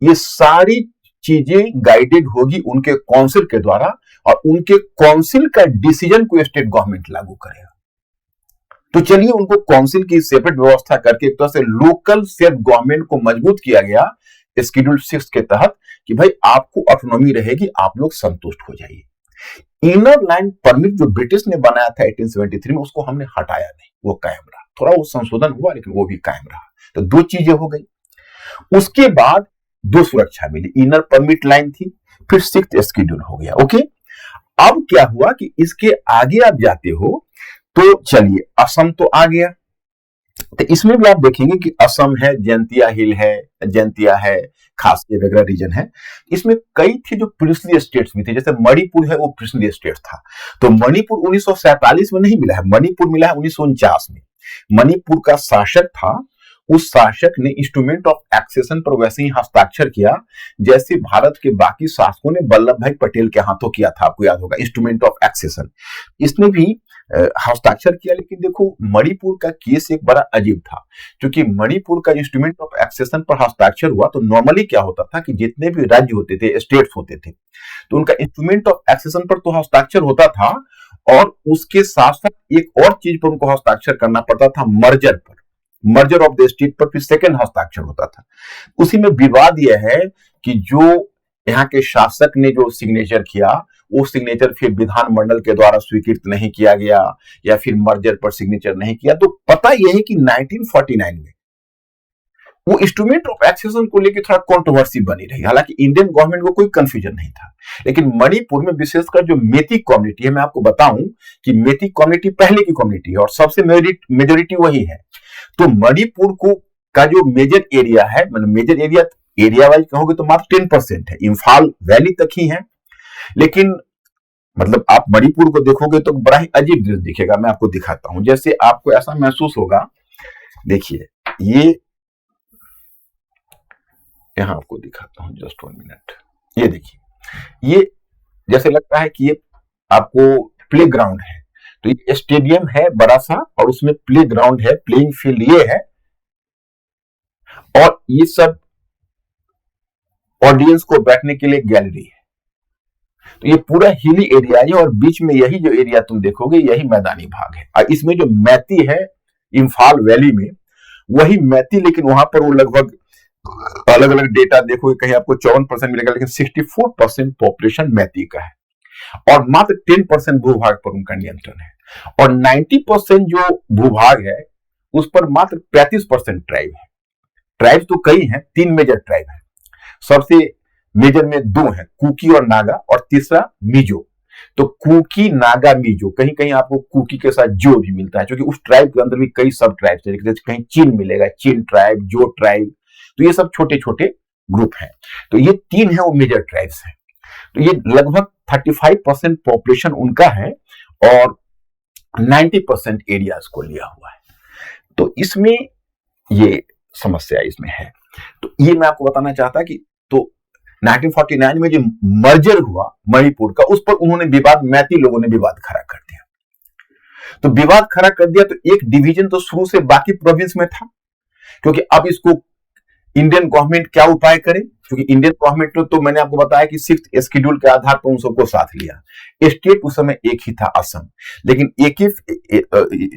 ये सारी चीजें गाइडेड होगी उनके काउंसिल के द्वारा, और उनके काउंसिल का डिसीजन को स्टेट गवर्नमेंट लागू करेगा। तो चलिए, उनको काउंसिल की सेपरेट व्यवस्था करके एक तरह से लोकल सेल्फ गवर्नमेंट को मजबूत किया गया शेड्यूल 6 के तहत, कि भाई आपको ऑटोनॉमी रहेगी, आप लोग संतुष्ट हो जाइए। इनर लाइन परमिट जो ब्रिटिश ने बनाया था 1873 में, उसको हमने हटाया नहीं, वो कायम रहा। थोड़ा वो संशोधन हुआ, लेकिन वो भी कायम रहा। तो दो चीजें हो गई। उसके बाद दो सुरक्षा मिली, इनर परमिट लाइन थी, फिर 6th शेड्यूल हो गया। ओके, अब क्या हुआ कि इसके आगे आप जाते हो तो चलिए, असम तो आ गया। तो इसमें भी आप देखेंगे कि असम है, जैंतिया हिल है, जैंतिया है, खासी वगैरह रीजन है। इसमें कई थे जो प्रिंसली स्टेट्स भी थे, जैसे मणिपुर है, वो प्रिंसली स्टेट था। तो मणिपुर 1947 में नहीं मिला है, मणिपुर मिला है 1949 में। मणिपुर का शासक था, उस शासक ने इंस्ट्रूमेंट ऑफ एक्सेशन पर वैसे ही हस्ताक्षर किया जैसे भारत के बाकी शासकों ने वल्लभ भाई पटेल के हाथों किया था, आपको याद होगा, इंस्ट्रूमेंट ऑफ एक्सेशन। इसने भी हस्ताक्षर किया। लेकिन देखो, मणिपुर का केस एक बड़ा अजीब था, क्योंकि मणिपुर का इंस्ट्रूमेंट ऑफ एक्सेशन पर हस्ताक्षर हुआ तो नॉर्मली क्या होता था कि जितने भी राज्य होते थे, स्टेट्स होते थे, तो उनका इंस्ट्रूमेंट ऑफ एक्सेशन पर तो हस्ताक्षर होता था, और उसके साथ साथ एक और चीज पर उनको हस्ताक्षर करना पड़ता था, मर्जर पर, मर्जर ऑफ द स्टेट पर फिर सेकंड हस्ताक्षर होता था। उसी में विवाद यह है कि जो यहाँ के शासक ने जो सिग्नेचर किया, वो सिग्नेचर फिर विधानमंडल के द्वारा स्वीकृत नहीं किया गया, या फिर मर्जर पर सिग्नेचर नहीं किया। तो पता यह है कि 1949 में वो इंस्ट्रूमेंट ऑफ एक्सेशन को लेकर थोड़ा कंट्रोवर्सी बनी रही। हालांकि इंडियन गवर्नमेंट को कोई कंफ्यूजन नहीं था, लेकिन मणिपुर में विशेषकर जो मेती कम्युनिटी है, मैं आपको बताऊं कि मेती कम्युनिटी पहले की कम्युनिटी है और सबसे मेजोरिटी वही है। तो मणिपुर को का जो मेजर एरिया है, मतलब मेजर एरिया वाइज कहोगे तो मात्र 10% है, इम्फाल वैली तक ही है। लेकिन मतलब आप मणिपुर को देखोगे तो बड़ा ही अजीब दृश्य दिखेगा। मैं आपको दिखाता हूं, जैसे आपको ऐसा महसूस होगा, देखिए ये यहां आपको दिखाता हूं, जस्ट 1 मिनट। ये देखिए, ये जैसे लगता है कि ये आपको प्ले ग्राउंड है। तो ये स्टेडियम है बड़ा सा और उसमें प्ले ग्राउंड है, प्लेइंग फील्ड ये है, और ये सब ऑडियंस को बैठने के लिए गैलरी है। तो ये पूरा हिली एरिया है और बीच में यही जो एरिया तुम देखोगे यही मैदानी भाग है। और इसमें जो मैती है इम्फाल वैली में, वही मैती, लेकिन वहां पर वो लगभग अलग अलग डेटा देखोगे, कहीं आपको 54% मिलेगा, लेकिन 64% पॉपुलेशन मैती का है और मात्र 10% भूभाग पर उनका नियंत्रण है। और 90% जो भूभाग है उस पर मात्र 35% ट्राइब है। ट्राइब तो कई हैं, 3 मेजर ट्राइब है। सबसे मेजर में 2 है, कुकी और नागा, और तीसरा मिजो। तो कुकी, नागा, मिजो, कहीं कहीं आपको कुकी के साथ जो भी मिलता है, क्योंकि उस ट्राइब के अंदर भी कई सब ट्राइब्स है, जैसे कहीं चीन मिलेगा, चीन ट्राइब, जो ट्राइब, तो ये सब छोटे छोटे ग्रुप हैं। तो ये 3 है वो मेजर ट्राइब्स हैं। तो ये लगभग 35% पॉपुलेशन उनका है और 90% एरियाज को लिया हुआ है। तो इसमें ये समस्या इसमें है। तो ये मैं आपको बताना चाहता कि तो 1949 में जो मर्जर हुआ मणिपुर का, उस पर उन्होंने विवाद, मैती लोगों ने विवाद खड़ा कर दिया। तो विवाद खड़ा कर दिया तो एक डिवीजन तो शुरू से बाकी प्रोविंस में था, क्योंकि अब इसको इंडियन गवर्नमेंट क्या उपाय करे, क्योंकि इंडियन गवर्नमेंट ने तो मैंने आपको बताया कि 6th शेड्यूल के आधार पर उन सबको साथ लिया। स्टेट उस समय एक ही था, असम। लेकिन एक ही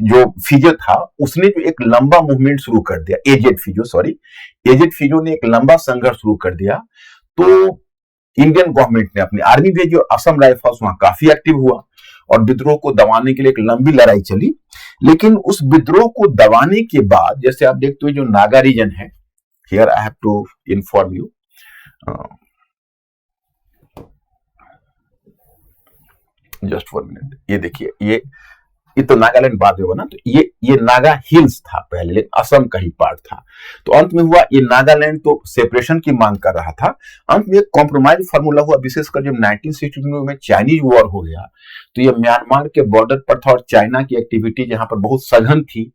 जो फिजो था उसने जो एक लंबा मूवमेंट शुरू कर दिया, एजेड फिजो ने एक लंबा संघर्ष शुरू कर दिया। तो इंडियन गवर्नमेंट ने अपनी आर्मी भेजी और असम राइफल्स वहां काफी एक्टिव हुआ और विद्रोह को दबाने के लिए एक लंबी लड़ाई चली। लेकिन उस विद्रोह को दबाने के बाद, जैसे आप देखते हो जो नागा रीजन है, here I have to inform you, just 1 minute। ये देखिए, ये तो नागालैंड बाद में बना, तो ये नागा हिल्स था पहले, असम का ही पार्ट था। तो अंत में हुआ, ये नागालैंड तो सेपरेशन की मांग कर रहा था। अंत में एक कॉम्प्रोमाइज फार्मूला हुआ, विशेषकर जब 1962 में चाइनीज वॉर हो गया तो ये म्यांमार के बॉर्डर पर था और चाइना की एक्टिविटी जहां पर बहुत सघन थी।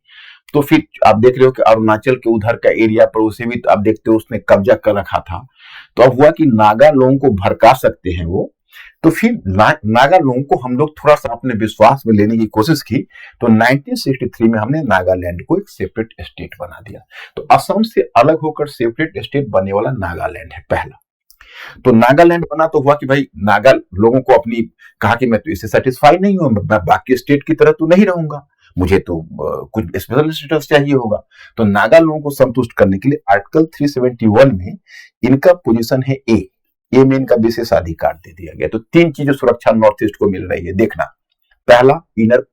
तो फिर आप देख रहे हो कि अरुणाचल के उधर का एरिया पर उसे भी आप देखते हो उसने कब्जा कर रखा था। तो अब हुआ कि नागा लोगों को भड़का सकते हैं वो, तो फिर नागा लोगों को हम लोग थोड़ा सा अपने विश्वास में लेने की कोशिश की। तो 1963 में हमने नागालैंड को एक सेपरेट स्टेट बना दिया। तो असम से अलग होकर सेपरेट स्टेट बनने वाला नागालैंड है पहला। तो नागालैंड बना तो हुआ कि भाई नागा लोगों को अपनी कहा कि मैं तो इससे सेटिस्फाई नहीं हूं, मैं बाकी स्टेट की तरह तो नहीं रहूंगा, मुझे तो कुछ स्पेशल स्टेटस चाहिए होगा। तो नागा लोगों को संतुष्ट करने के लिए आर्टिकल 371 में इनका पोजीशन है ए में इनका विशेषाधिकार दे दिया गया। तो 3 चीजें सुरक्षा नॉर्थ ईस्ट को मिल रही है, देखना। पहला इनर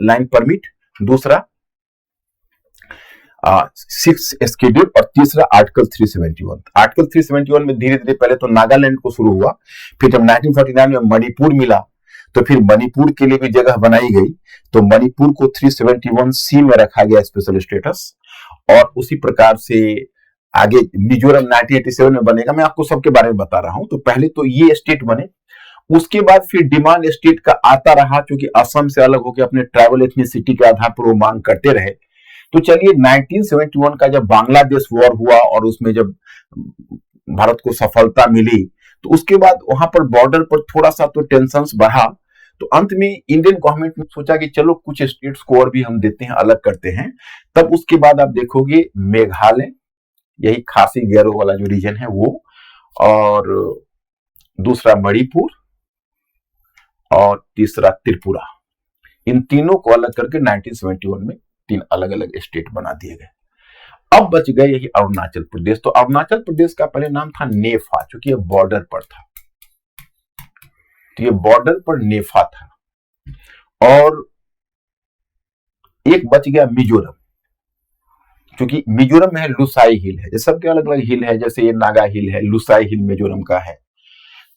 लाइन परमिट, दूसरा 6th शेड्यूल, और तीसरा आर्टिकल 371। आर्टिकल 371 में धीरे धीरे पहले तो नागालैंड को शुरू हुआ, फिर जब 1949 में मणिपुर मिला तो फिर मणिपुर के लिए भी जगह बनाई गई। तो मणिपुर को 371C में रखा गया स्पेशल स्टेटस, और उसी प्रकार से आगे मिजोरम 1987 में बनेगा। मैं आपको सबके बारे में बता रहा हूं। तो पहले तो ये स्टेट बने, उसके बाद फिर डिमांड स्टेट का आता रहा, क्योंकि असम से अलग होकर अपने ट्राइबल एथनिसिटी के आधार पर वो मांग करते रहे। तो चलिए 1971 का जब बांग्लादेश वॉर हुआ और उसमें जब भारत को सफलता मिली, तो उसके बाद वहां पर बॉर्डर पर थोड़ा सा तो टेंशंस बढ़ा। तो अंत में इंडियन गवर्नमेंट ने सोचा कि चलो कुछ स्टेट्स को और भी हम देते हैं, अलग करते हैं। तब उसके बाद आप देखोगे मेघालय, यही खासी गैरो वाला जो रीजन है वो, और दूसरा मणिपुर, और तीसरा त्रिपुरा, इन तीनों को अलग करके 1971 में 3 अलग अलग स्टेट बना दिए गए। अब बच गए यही अरुणाचल प्रदेश। तो अरुणाचल प्रदेश का पहले नाम था नेफा, क्योंकि ये बॉर्डर पर था। तो ये बॉर्डर पर नेफा था, और एक बच गया मिजोरम। क्योंकि मिजोरम में है लुसाई हिल है, सबके अलग अलग हिल है, जैसे ये नागा हिल है, लुसाई हिल मिजोरम का है,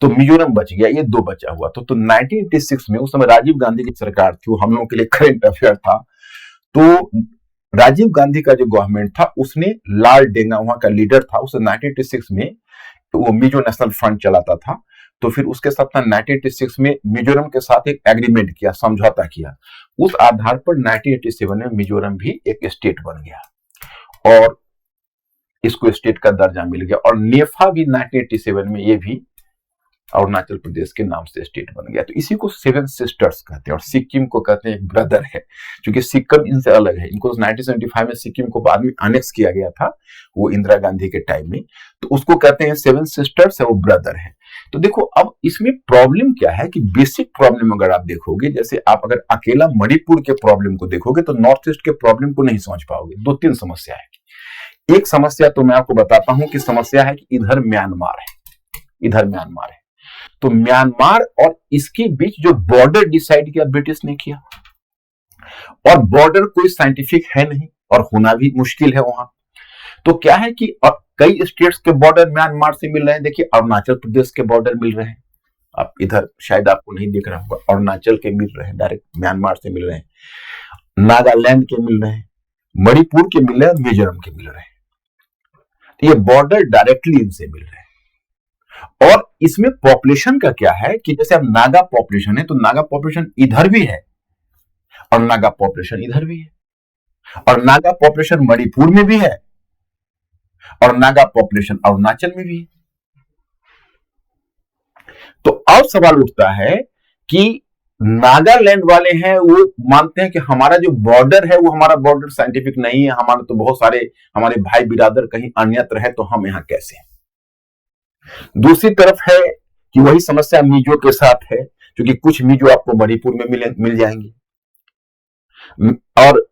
तो मिजोरम बच गया, ये दो बचा हुआ। तो 1986 में उस समय राजीव गांधी की सरकार थी, वो हम लोगों के लिए करंट अफेयर था। तो राजीव गांधी का जो गवर्नमेंट था उसने लाल डेंगा वहां का लीडर था, उसने 1986 में वो मिजो नेशनल फ्रंट चलाता था। तो फिर उसके साथ 1986 में मिजोरम के साथ एक एग्रीमेंट किया, समझौता किया। उस आधार पर 1987 में मिजोरम भी एक स्टेट बन गया और इसको स्टेट का दर्जा मिल गया। और नेफा भी 1987 में ये भी अरुणाचल प्रदेश के नाम से स्टेट बन गया। तो इसी को सेवन सिस्टर्स कहते हैं, और सिक्किम को कहते हैं एक ब्रदर है, क्योंकि सिक्किम इनसे अलग है। इनको 1975 में सिक्किम को बाद में अनेक्स किया गया था, वो इंदिरा गांधी के टाइम में, तो उसको कहते हैं सेवन सिस्टर्स है, वो ब्रदर है। तो देखो अब इसमें प्रॉब्लम क्या है कि बेसिक प्रॉब्लम अगर आप देखोगे, जैसे आप अगर अकेला मणिपुर के प्रॉब्लम को देखोगे तो नॉर्थ ईस्ट के प्रॉब्लम को नहीं समझ पाओगे। दो तीन समस्या है। एक समस्या तो मैं आपको बताता हूं कि समस्या है कि इधर म्यांमार है, इधर म्यांमार है। तो म्यांमार और इसके बीच जो बॉर्डर डिसाइड किया ब्रिटिश ने किया, और बॉर्डर कोई साइंटिफिक है नहीं और होना भी मुश्किल है वहां। तो क्या है कि कई स्टेट्स के बॉर्डर म्यांमार से मिल रहे हैं। देखिए अरुणाचल प्रदेश के बॉर्डर मिल रहे हैं, आप इधर शायद आपको नहीं दिख रहा होगा, अरुणाचल के मिल रहे हैं, डायरेक्ट म्यांमार से मिल रहे हैं, नागालैंड के मिल रहे हैं, मणिपुर के मिल रहे हैं और मिजोरम के मिल रहे हैं। तो ये बॉर्डर डायरेक्टली इनसे मिल रहे हैं। और इसमें पॉपुलेशन का क्या है कि जैसे अब नागा पॉपुलेशन है, तो नागा पॉपुलेशन इधर भी है और नागा पॉपुलेशन इधर भी है, और नागा पॉपुलेशन मणिपुर में भी है और नागा पॉपुलेशन अरुणाचल में भी है। तो अब सवाल उठता है कि नागालैंड वाले हैं, वो मानते हैं कि हमारा जो बॉर्डर है वो हमारा बॉर्डर साइंटिफिक नहीं है, हमारे तो बहुत सारे हमारे भाई बिरादर कहीं अन्यत्र है, तो हम यहां कैसे हैं। दूसरी तरफ है कि वही समस्या मिजो के साथ है, क्योंकि कुछ मिजो आपको मणिपुर में मिल जाएंगे, और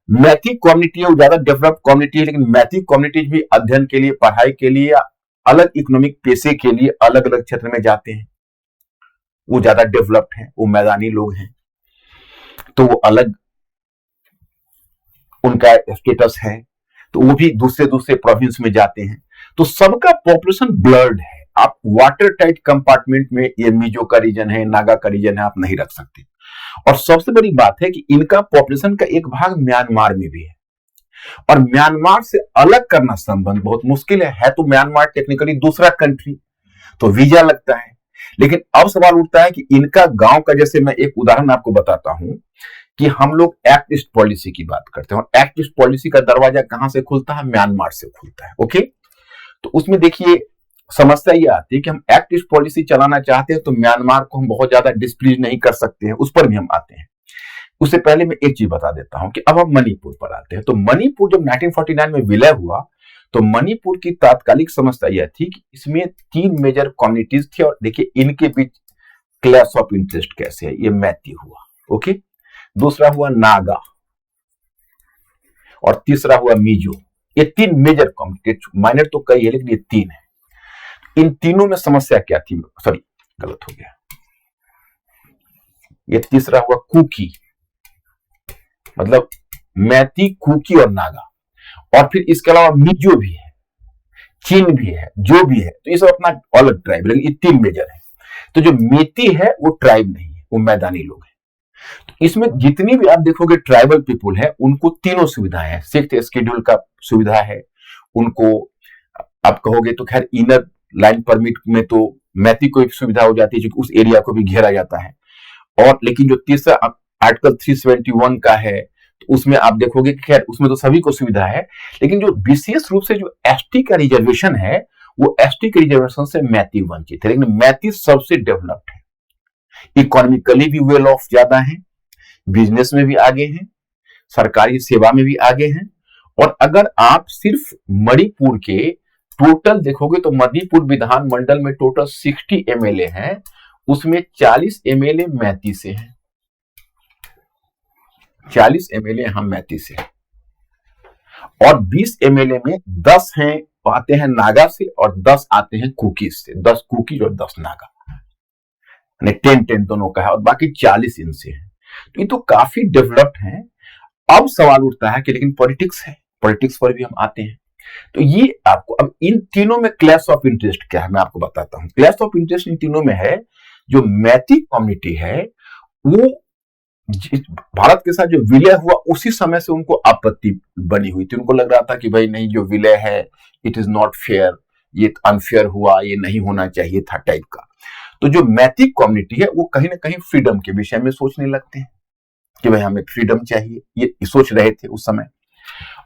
मैथी कम्युनिटी है, वो ज्यादा डेवलप कम्युनिटी है, लेकिन मैथी कम्युनिटीज भी अध्ययन के लिए, पढ़ाई के लिए, अलग इकोनॉमिक पेशे के लिए अलग अलग क्षेत्र में जाते हैं, वो ज्यादा डेवलप्ड हैं, वो मैदानी लोग हैं, तो वो अलग उनका स्टेटस है, तो वो भी दूसरे दूसरे प्रोविंस में जाते हैं। तो सबका पॉपुलेशन ब्लर्ड है। आप वाटर टाइट कंपार्टमेंट में ये मिजो का रीजन है, नागा का रीजन है, आप नहीं रख सकते। और सबसे बड़ी बात है कि इनका पॉपुलेशन का एक भाग म्यांमार में भी है, और म्यांमार से अलग करना संबंध बहुत मुश्किल है तो म्यांमार टेक्निकली दूसरा कंट्री, तो वीजा लगता है। लेकिन अब सवाल उठता है कि इनका गांव का, जैसे मैं एक उदाहरण आपको बताता हूं कि हम लोग एक्ट ईस्ट पॉलिसी की बात करते हैं, और एक्ट ईस्ट पॉलिसी का दरवाजा कहां से खुलता है, म्यांमार से खुलता है। ओके, तो उसमें देखिए समस्या ये आती है कि हम एक्ट ईस्ट पॉलिसी चलाना चाहते हैं तो म्यांमार को हम बहुत ज्यादा डिस्प्लीज नहीं कर सकते हैं, उस पर भी हम आते हैं। उससे पहले मैं एक चीज बता देता हूं कि अब हम मणिपुर पर आते हैं। तो मणिपुर जब 1949 में विलय हुआ तो मणिपुर की तात्कालिक समस्या यह थी कि इसमें 3 मेजर कम्युनिटीज थी, और देखिए इनके बीच क्लैश ऑफ इंटरेस्ट कैसे है। ये मैती हुआ, ओके, दूसरा हुआ नागा, और तीसरा हुआ मिजो। ये 3 मेजर कम्युनिटी, माइनर तो कई है लेकिन ये 3 है। इन तीनों में समस्या क्या थी, सॉरी गलत हो गया, ये तीसरा हुआ कुकी, मतलब मैती, कुकी और नागा, और फिर इसके अलावा मिजो भी है, चीन भी है, जो भी है, तो ये सब अपना अलग ट्राइब, लेकिन ये 3 मेजर है। तो जो मेती है वो ट्राइब नहीं है, वो मैदानी लोग हैं। तो इसमें जितनी भी आप देखोगे ट्राइबल पीपुल है, उनको तीनों सुविधाएं हैं। 6th शेड्यूल का सुविधा है उनको, आप कहोगे तो खैर इनर लाइन परमिट में तो मैती को एक सुविधा हो जाती है क्योंकि उस एरिया को भी घेरा जाता है। और लेकिन जो तीसरा आर्टिकल 371 का है, तो उसमें आप देखोगे कि खैर उसमें तो सभी को सुविधा है, लेकिन जो विशेष रूप से जो एसटी का रिजर्वेशन है, वो एसटी के रिजर्वेशन से मैती वंचित है। लेकिन मैती सबसे डेवलप्ड है, इकोनॉमिकली भी वेल ऑफ ज्यादा है, बिजनेस में भी आगे हैं, सरकारी सेवा में भी आगे हैं। और अगर आप सिर्फ मणिपुर के टोटल देखोगे तो मणिपुर विधान मंडल में टोटल 60 एमएलए हैं, उसमें 40 एमएलए मैती से हैं, 40 एमएलए हम मैती से हैं, और 20 एमएलए में 10 हैं आते हैं नागा से और 10 आते हैं कुकीज से, 10 कुकीज और 10 नागा, 10-10 दोनों का है, और बाकी 40 इनसे है। तो ये तो काफी डेवलप्ड है। अब सवाल उठता है कि लेकिन पॉलिटिक्स है, पॉलिटिक्स पर भी हम आते हैं। तो ये आपको अब इन तीनों में क्लैश ऑफ इंटरेस्ट क्या है मैं आपको बताता हूं। क्लैश ऑफ इंटरेस्ट इन तीनों में है, जो मैती कम्युनिटी है वो भारत के साथ जो विलय हुआ उसी समय से उनको आपत्ति बनी हुई थी। उनको लग रहा था कि भाई नहीं, जो विलय है इट इज नॉट फेयर, ये अनफेयर हुआ, ये नहीं होना चाहिए था टाइप का। तो जो मैती कम्युनिटी है वो कहीं ना कहीं फ्रीडम के विषय में सोचने लगते हैं कि भाई हमें फ्रीडम चाहिए, ये सोच रहे थे उस समय।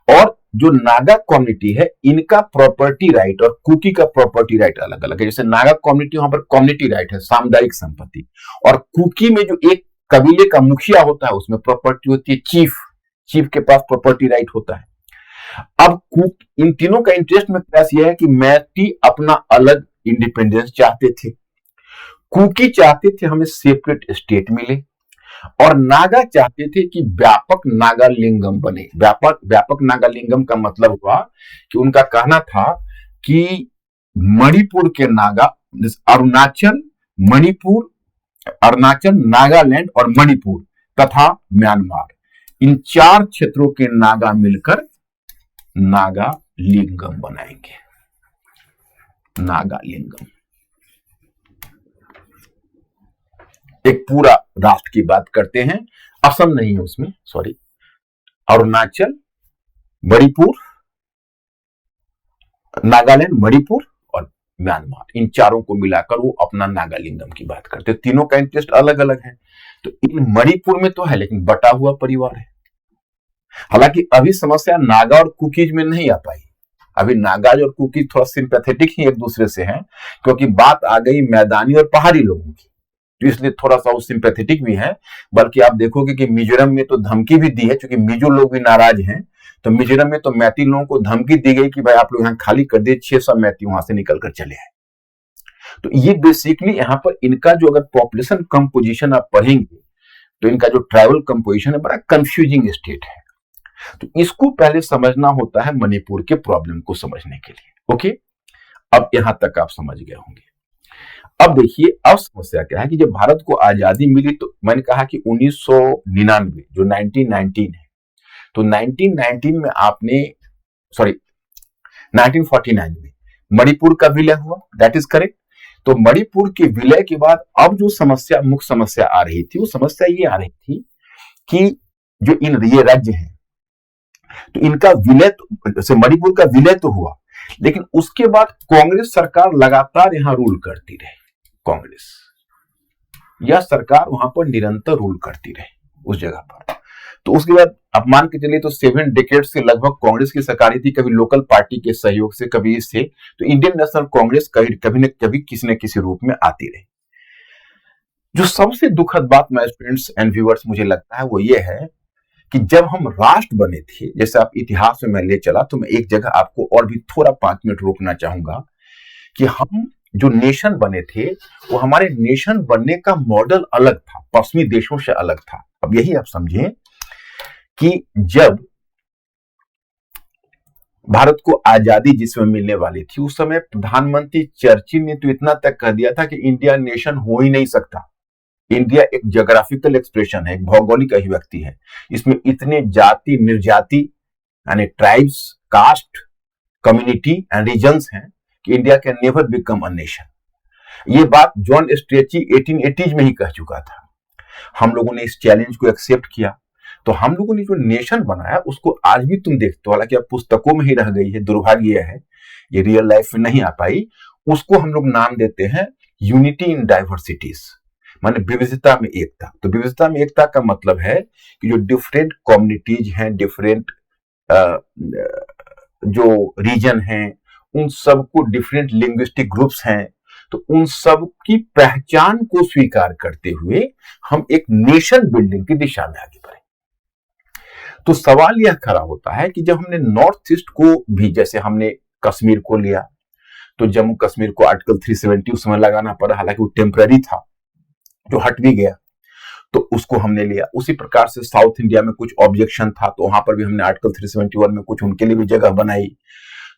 और जो नागा कम्युनिटी है इनका प्रॉपर्टी राइट और कुकी का प्रॉपर्टी राइट अलग अलग है। जैसे नागा कम्युनिटी, वहां पर कम्युनिटी राइट है, सामुदायिक संपत्ति, और कुकी में जो एक कबीले का मुखिया होता है उसमें प्रॉपर्टी होती है, चीफ के पास प्रॉपर्टी राइट होता है। अब इन तीनों का इंटरेस्ट में क्लैश यह है कि मैती अपना अलग इंडिपेंडेंस चाहते थे, कुकी चाहते थे हमें सेपरेट स्टेट मिले, और नागा चाहते थे कि व्यापक नागालिंगम बने। व्यापक नागालिंगम का मतलब हुआ कि उनका कहना था कि मणिपुर के नागा, अरुणाचल, मणिपुर, अरुणाचल, नागालैंड और मणिपुर तथा म्यांमार, इन 4 क्षेत्रों के नागा मिलकर नागालिंगम बनाएंगे। नागालिंगम एक पूरा राष्ट्र की बात करते हैं। असम नहीं है उसमें, सॉरी, अरुणाचल, मणिपुर, नागालैंड, मणिपुर और म्यांमार, इन चारों को मिलाकर वो अपना नागालिंगम की बात करते हैं। तीनों का इंटरेस्ट अलग अलग है। तो इन मणिपुर में तो है लेकिन बटा हुआ परिवार है। हालांकि अभी समस्या नागा और कुकीज में नहीं आ पाई। अभी नागाज और कुकीज थोड़ा सिंपैथेटिक ही एक दूसरे से हैं, क्योंकि बात आ गई मैदानी और पहाड़ी लोगों की, तो इसलिए थोड़ा सा वो सिंपैथेटिक भी है। बल्कि आप देखोगे कि मिजोरम में तो धमकी भी दी है, क्योंकि मिजो लोग भी नाराज हैं। तो मिजोरम में तो मैती लोगों को धमकी दी गई कि भाई आप लोग यहाँ खाली कर दिए, 600 मैती वहां से निकल कर चले आए। तो ये बेसिकली यहाँ पर इनका जो अगर पॉपुलेशन कंपोजिशन आप पढ़ेंगे तो इनका जो ट्राइबल कंपोजिशन है बड़ा कंफ्यूजिंग स्टेट है। तो इसको पहले समझना होता है मणिपुर के प्रॉब्लम को समझने के लिए। ओके, अब यहां तक आप समझ गए होंगे। अब देखिए, अब समस्या क्या है कि जब भारत को आजादी मिली तो मैंने कहा कि 1999 जो 1919 है, तो 1919 में आपने, सॉरी 1949 में मणिपुर का विलय हुआ, दैट इज करेक्ट। तो मणिपुर के विलय के बाद अब जो समस्या, मुख्य समस्या आ रही थी, वो समस्या ये आ रही थी कि जो ये राज्य हैं तो इनका विलय, जैसे मणिपुर का विलय तो हुआ, लेकिन उसके बाद कांग्रेस सरकार लगातार यहां रूल करती रही। कांग्रेस यह सरकार वहां पर निरंतर रूल करती रही उस जगह पर। तो उसके बाद आप मान के चलिए तो 7 डिकेड से लगभग कांग्रेस की सरकार थी, कभी लोकल पार्टी के सहयोग से, कभी इससे। तो इंडियन नेशनल कांग्रेस कभी न कभी किसी न किसी रूप में आती रही। जो सबसे दुखद बात माय स्टूडेंट्स एंड व्यूअर्स मुझे लगता है वो ये है कि जब हम राष्ट्र बने थे, जैसे आप इतिहास में मैं ले चला, तो मैं एक जगह आपको और भी थोड़ा 5 मिनट रोकना चाहूंगा कि हम जो नेशन बने थे वो हमारे नेशन बनने का मॉडल अलग था, पश्चिमी देशों से अलग था। अब यही आप समझें कि जब भारत को आजादी जिस समय मिलने वाली थी उस समय प्रधानमंत्री चर्चिल ने तो इतना तक कह दिया था कि इंडिया नेशन हो ही नहीं सकता। इंडिया एक ज्योग्राफिकल एक्सप्रेशन है, एक भौगोलिक अभिव्यक्ति है। इसमें इतने जाति निर्जाति यानी tribes, caste, community and regions हैं कि India can never become a nation. ये बात जॉन स्ट्रेची 1880 में ही कह चुका था। हम लोगों ने इस चैलेंज को एक्सेप्ट किया, तो हम लोगों ने जो नेशन बनाया उसको आज भी तुम देखते हो, हालांकि अब पुस्तकों में ही रह गई है, दुर्भाग्य है, ये रियल लाइफ में नहीं आ पाई। उसको हम लोग नाम देते हैं यूनिटी इन डाइवर्सिटीज, माने विविधता में एकता। तो विविधता में एकता का मतलब है कि जो डिफरेंट कम्युनिटीज हैं, डिफरेंट जो रीजन हैं, उन सबको, डिफरेंट लिंग्विस्टिक ग्रुप्स हैं, तो उन सब की पहचान को स्वीकार करते हुए हम एक नेशन बिल्डिंग की दिशा में आगे बढ़े। तो सवाल यह खड़ा होता है कि जब हमने नॉर्थ ईस्ट को भी, जैसे हमने कश्मीर को लिया, तो जम्मू कश्मीर को आर्टिकल 370 उस समय लगाना पड़ा, हालांकि वो टेम्पररी था जो हट भी गया, तो उसको हमने लिया। उसी प्रकार से साउथ इंडिया में कुछ ऑब्जेक्शन था, तो वहां पर भी हमने आर्टिकल 371 में कुछ उनके लिए भी जगह बनाई।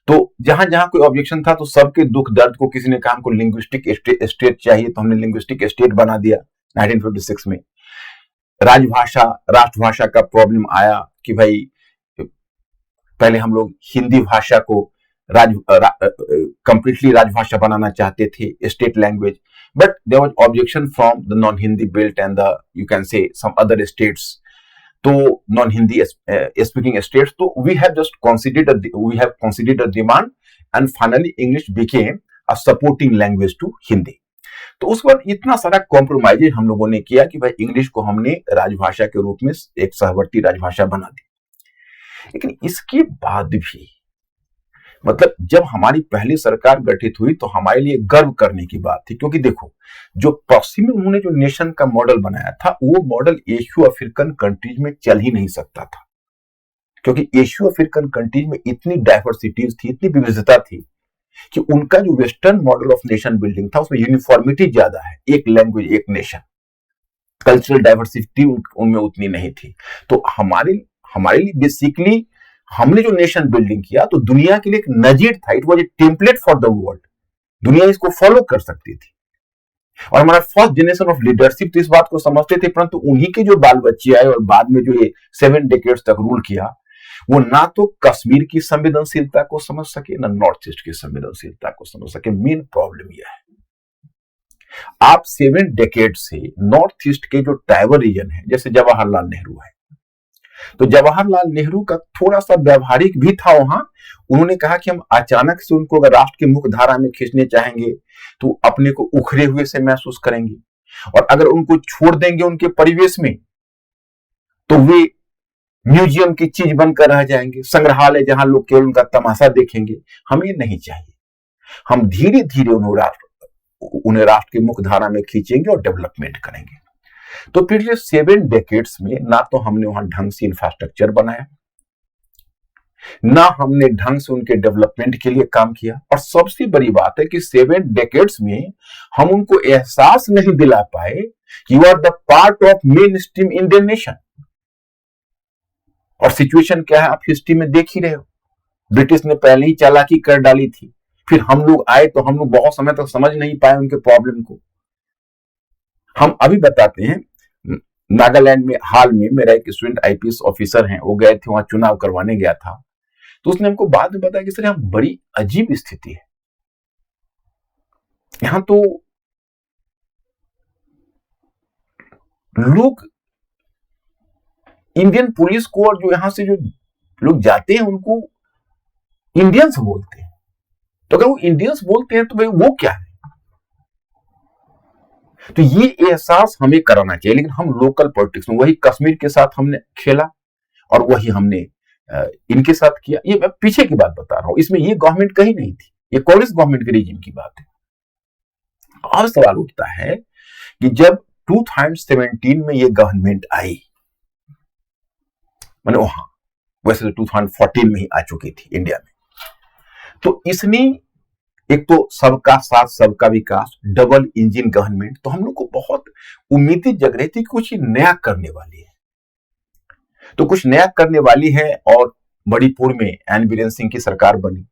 तो जहां जहां कोई ऑब्जेक्शन था तो सबके दुख दर्द को, किसी ने कहा हमको लिंग्विस्टिक स्टेट चाहिए, तो हमने लिंग्विस्टिक स्टेट बना दिया 1956 में। राजभाषा, राष्ट्रभाषा का प्रॉब्लम आया कि भाई पहले हम लोग हिंदी भाषा को कंप्लीटली राजभाषा बनाना चाहते थे, state language, but there was objection from the non Hindi belt and the you can say some other states, तो नॉन हिंदी स्पीकिंग स्टेट्स, तो we have considered a demand and finally English became a supporting language to Hindi. तो उस वक्त इतना सारा compromise हम लोगों ने किया कि भाई इंग्लिश को हमने राजभाषा के रूप में एक सहवर्ती राजभाषा बना दी। लेकिन इसके बाद भी मतलब जब हमारी पहली सरकार गठित हुई तो हमारे लिए गर्व करने की बात थी, क्योंकि देखो जो पश्चिम में उन्होंने जो नेशन का मॉडल बनाया था वो मॉडल एशियो अफ्रीकन कंट्रीज में चल ही नहीं सकता था, क्योंकि एशियो अफ्रीकन कंट्रीज में इतनी डाइवर्सिटीज थी, इतनी विविधता थी कि उनका जो western model of nation building था उसमें यूनिफॉर्मिटी ज्यादा है, एक लैंग्वेज एक नेशन, कल्चरल डाइवर्सिटी उनमें उतनी नहीं थी। तो हमारे लिए बेसिकली हमने जो नेशन बिल्डिंग किया तो दुनिया के लिए एक नजीर था, it was a template for the world, दुनिया इसको फॉलो कर सकती थी। और हमारा फर्स्ट जनरेशन ऑफ लीडरशिप तो इस बात को समझते थे, परंतु उन्हीं के जो बाल बच्चे आए और बाद में जो ये 7 डेकेड्स तक रूल किया, वो ना तो कश्मीर की संवेदनशीलता को समझ सके ना नॉर्थ ईस्ट की संवेदनशीलता को समझ सके। मेन प्रॉब्लम यह है आप 7 डेकेड से नॉर्थ ईस्ट के जो ट्राइबल रीजन है, जैसे जवाहरलाल नेहरू है, तो जवाहरलाल नेहरू का थोड़ा सा व्यवहारिक भी था वहां, उन्होंने कहा कि हम अचानक से उनको अगर राष्ट्र की मुख्य धारा में खींचने चाहेंगे तो अपने को उखड़े हुए से महसूस करेंगे, और अगर उनको छोड़ देंगे उनके परिवेश में तो वे म्यूजियम की चीज बनकर रह जाएंगे, संग्रहालय जहां लोग केवल उनका तमाशा देखेंगे। हमें नहीं चाहिए, हम धीरे धीरे उन्हें राष्ट्र की मुख्य धारा में खींचेंगे और डेवलपमेंट करेंगे। तो पिछले 7 डेकेड्स में ना तो हमने वहां ढंग से इंफ्रास्ट्रक्चर बनाया, ना हमने ढंग से उनके डेवलपमेंट के लिए काम किया, और सबसे बड़ी बात है कि 7 डेकेड्स में हम उनको एहसास नहीं दिला पाए कि you are the part of mainstream Indian nation. और सिचुएशन क्या है आप हिस्ट्री में देख ही रहे हो, ब्रिटिश ने पहले ही चालाकी कर डाली थी, फिर हम लोग आए तो हम लोग बहुत समय तक समझ नहीं पाए उनके प्रॉब्लम को। हम अभी बताते हैं, नागालैंड में हाल में मेरा एक स्टूडेंट आईपीएस ऑफिसर हैं, वो गए थे वहां, चुनाव करवाने गया था, तो उसने हमको बाद में बताया कि सर यहाँ बड़ी अजीब स्थिति है, यहां तो लोग इंडियन पुलिस को और जो यहां से जो लोग जाते हैं उनको इंडियंस बोलते हैं। तो अगर वो इंडियंस बोलते हैं तो भाई वो क्या है? तो ये एहसास हमें कराना चाहिए। लेकिन हम लोकल पॉलिटिक्स में वही कश्मीर के साथ हमने खेला और वही हमने इनके साथ किया। ये मैं पीछे की बात बता रहा हूं, इसमें ये गवर्नमेंट कहीं नहीं थी, ये कांग्रेस गवर्नमेंट के रिजीम की बात है। अब सवाल उठता है कि जब 2017 में ये गवर्नमेंट आई, मैंने वहां वैसे तो 2014 में ही आ चुकी थी इंडिया में, तो इसने एक तो सबका साथ सबका विकास, डबल इंजन गवर्नमेंट, तो हम लोग को बहुत उम्मीदें जग रही थी कि कुछ नया करने वाली है, तो कुछ नया करने वाली है। और मणिपुर में एन बीरेन सिंह की सरकार बनी,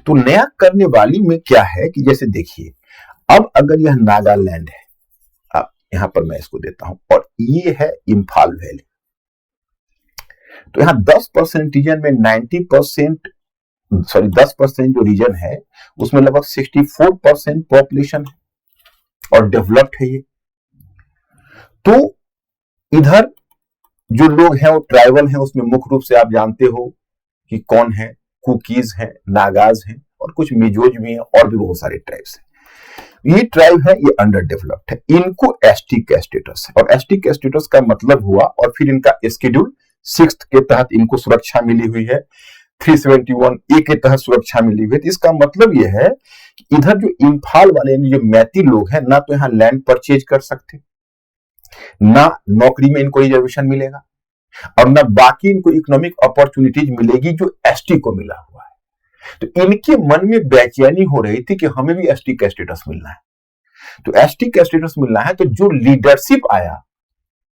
तो नया करने वाली में क्या है कि जैसे देखिए, अब अगर यह नागालैंड है, अब यहां पर मैं इसको देता हूं, और ये है इंफाल वैली, तो यहां 10% रीजन में 10% जो रीजन है उसमें लगभग 64% पॉपुलेशन है और डेवलप्ड है ये। तो इधर जो लोग हैं वो ट्राइबल हैं, उसमें मुख्य रूप से आप जानते हो कि कौन है, कुकीज हैं, नागाज हैं और कुछ मिजोज भी हैं और भी बहुत सारे ट्राइब्स हैं। ये ट्राइब है, ये अंडर डेवलप्ड है, इनको एसटी का स्टेटस है, और एसटी का स्टेटस का मतलब हुआ, और फिर इनका शेड्यूल 6 के तहत इनको सुरक्षा मिली हुई है, 371A के तहत सुरक्षा मिली हुई है। तो इसका मतलब यह है कि इधर जो इंफाल वाले जो मैती लोग हैं, ना तो यहां लैंड परचेज कर सकते, ना नौकरी में इनको रिजर्वेशन मिलेगा, और ना बाकी इनको इकोनॉमिक अपॉर्चुनिटीज मिलेगी जो एसटी को मिला हुआ है। तो इनके मन में बेचैनी हो रही थी कि हमें भी एसटी का स्टेटस मिलना है। तो एसटी का स्टेटस मिलना है, तो जो लीडरशिप आया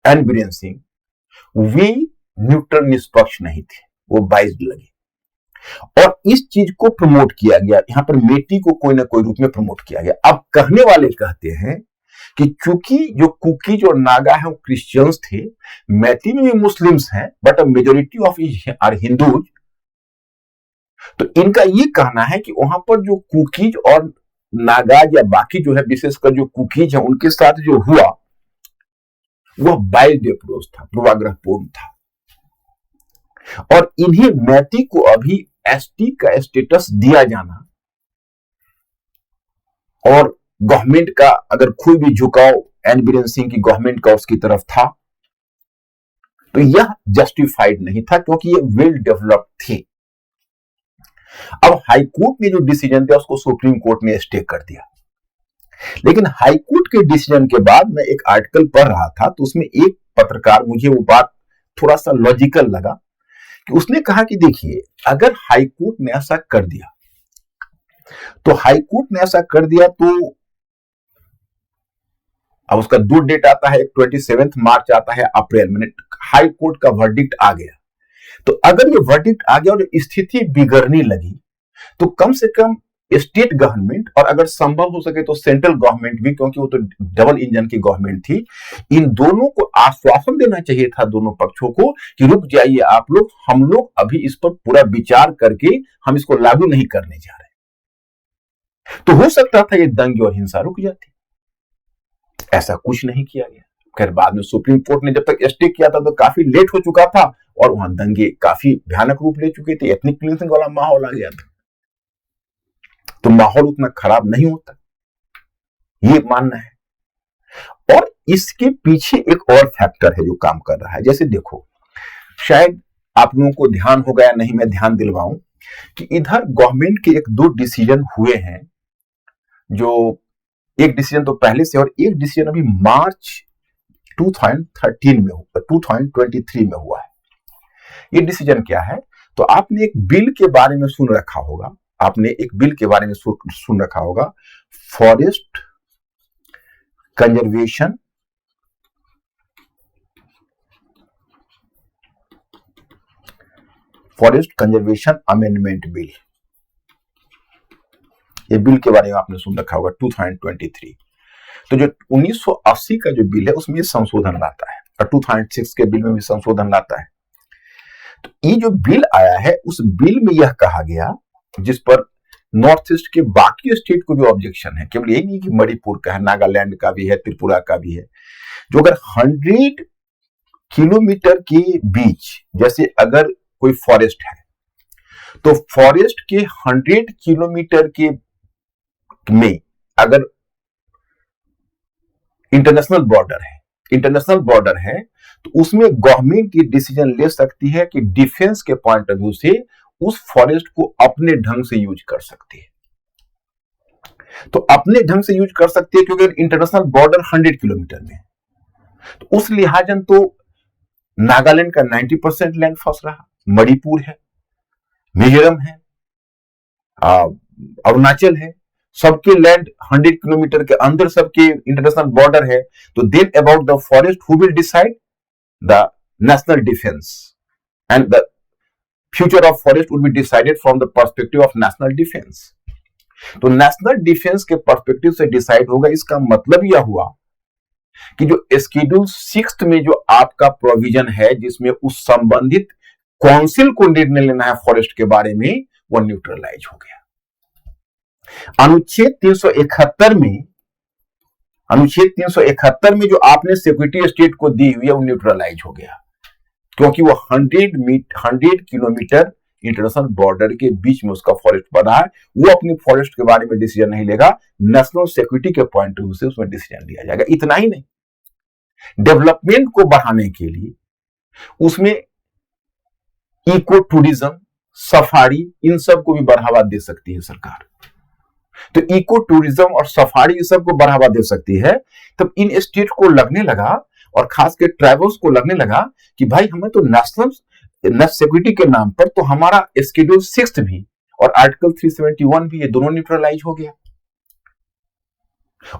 एन बीरेन सिंह, वे न्यूट्रल निष्पक्ष नहीं थे, वो बाइज्ड लगे, और इस चीज को प्रमोट किया गया, यहां पर मेटी को कोई ना कोई रूप में प्रमोट किया गया। अब कहने वाले कहते हैं कि चूंकि जो कुकीज और नागा है वो क्रिश्चियंस थे, मैती में भी मुस्लिम्स हैं, but a majority of are Hindus, तो इनका ये कहना है कि वहां पर जो कुकीज और नागाज या बाकी जो है विशेषकर जो कुकीज है उनके साथ जो हुआ वह बाइल्ड अप्रोच था, पूर्वाग्रहपूर्ण था। और इन्हें मैती को अभी एसटी का स्टेटस दिया जाना और गवर्नमेंट का अगर कोई भी झुकाव एन बीरेन सिंह की गवर्नमेंट का उसकी तरफ था तो यह जस्टिफाइड नहीं था, क्योंकि ये वेल डेवलप्ड थे। अब हाईकोर्ट ने जो डिसीजन दिया उसको सुप्रीम कोर्ट ने स्टे कर दिया, लेकिन हाईकोर्ट के डिसीजन के बाद मैं एक आर्टिकल पढ़ रहा था तो उसमें एक पत्रकार, मुझे वो बात थोड़ा सा लॉजिकल लगा कि उसने कहा कि देखिए अगर हाईकोर्ट ने ऐसा कर दिया तो हाईकोर्ट ने ऐसा कर दिया तो अब उसका दो डेट आता है, 27 मार्च आता है अप्रैल में, हाई कोर्ट का वर्डिक्ट आ गया। तो अगर ये वर्डिक्ट आ गया और स्थिति बिगड़ने लगी तो कम से कम स्टेट गवर्नमेंट और अगर संभव हो सके तो सेंट्रल गवर्नमेंट भी, क्योंकि वो तो डबल इंजन की गवर्नमेंट थी, इन दोनों को आश्वासन देना चाहिए था दोनों पक्षों को कि रुक जाइए आप लोग, हम लोग अभी इस पर पूरा विचार करके हम इसको लागू नहीं करने जा रहे। तो हो सकता था ये दंगे और हिंसा रुक जाती, ऐसा कुछ नहीं किया गया। खैर बाद में सुप्रीम कोर्ट ने जब तक स्टे किया था तो काफी लेट हो चुका था और वहां दंगे काफी भयानक रूप ले चुके थे, एथनिक क्लींसिंग वाला माहौल आ गया था, तो माहौल उतना खराब नहीं होता, ये मानना है। और इसके पीछे एक और फैक्टर है जो काम कर रहा है। जैसे देखो, शायद आप लोगों को ध्यान होगा या नहीं, मैं ध्यान दिलवाऊं कि इधर गवर्नमेंट के एक दो डिसीजन हुए हैं, जो एक डिसीजन तो पहले से और एक डिसीजन अभी मार्च 2013 में हुआ, 2023 में हुआ है। ये डिसीजन क्या है? तो आपने एक बिल के बारे में सुन रखा होगा, आपने एक बिल के बारे में सुन रखा होगा, फॉरेस्ट कंजर्वेशन अमेंडमेंट बिल। ये बिल के बारे में आपने सुन रखा होगा 2023। तो जो 1980 का जो बिल है उसमें संशोधन लाता है और 2006 के बिल में भी संशोधन लाता है। तो ये जो बिल आया है उस बिल में यह कहा गया, जिस पर नॉर्थ ईस्ट के बाकी स्टेट को भी ऑब्जेक्शन है, केवल यही नहीं कि मणिपुर का है, नागालैंड का भी है, त्रिपुरा का भी है, जो अगर 100 किलोमीटर के बीच, जैसे अगर कोई फॉरेस्ट है तो फॉरेस्ट के 100 किलोमीटर के में अगर इंटरनेशनल बॉर्डर है तो उसमें गवर्नमेंट ये डिसीजन ले सकती है कि डिफेंस के पॉइंट ऑफ व्यू से उस फॉरेस्ट को अपने ढंग से यूज कर सकती है। तो अपने ढंग से यूज कर सकती है क्योंकि इंटरनेशनल बॉर्डर 100 किलोमीटर में है, तो उस लिहाजन तो नागालैंड का 90% लैंड फंस रहा, मणिपुर है, मिजोरम है, अरुणाचल है, सबके लैंड 100 किलोमीटर के अंदर सबके इंटरनेशनल बॉर्डर है। तो then about the forest who will decide? The national defence, and the future of forest would be decided from the perspective of national defence. तो नेशनल डिफेंस के पर्सपेक्टिव से decide होगा। इसका मतलब यह हुआ कि जो शेड्यूल 6 में जो आपका प्रोविजन है जिसमें उस संबंधित काउंसिल को निर्णय लेना है फॉरेस्ट के बारे में, वो न्यूट्रलाइज हो गया। अनुच्छेद 371 में जो आपने सिक्योरिटी स्टेट को दी हुई है वो न्यूट्रलाइज हो गया, क्योंकि वो 100 किलोमीटर इंटरनेशनल बॉर्डर के बीच में उसका फॉरेस्ट बना है। वो अपनी फॉरेस्ट के बारे में डिसीजन नहीं लेगा, नेशनल सिक्योरिटी के पॉइंट ऑफ व्यू से उसमें डिसीजन लिया जाएगा। इतना ही नहीं, डेवलपमेंट को बढ़ाने के लिए उसमें इको टूरिज्म, सफारी, इन सब को भी बढ़ावा दे सकती है सरकार। तो इको टूरिज्म और सफारी इन सब को बढ़ावा दे सकती है। तब इन स्टेट को लगने लगा और खास कर ट्राइबल्स को लगने लगा कि भाई हमें तो नेशनल सिक्योरिटी के नाम पर तो हमारा शेड्यूल 6 भी और आर्टिकल 371 भी, ये दोनों न्यूट्रलाइज हो गया।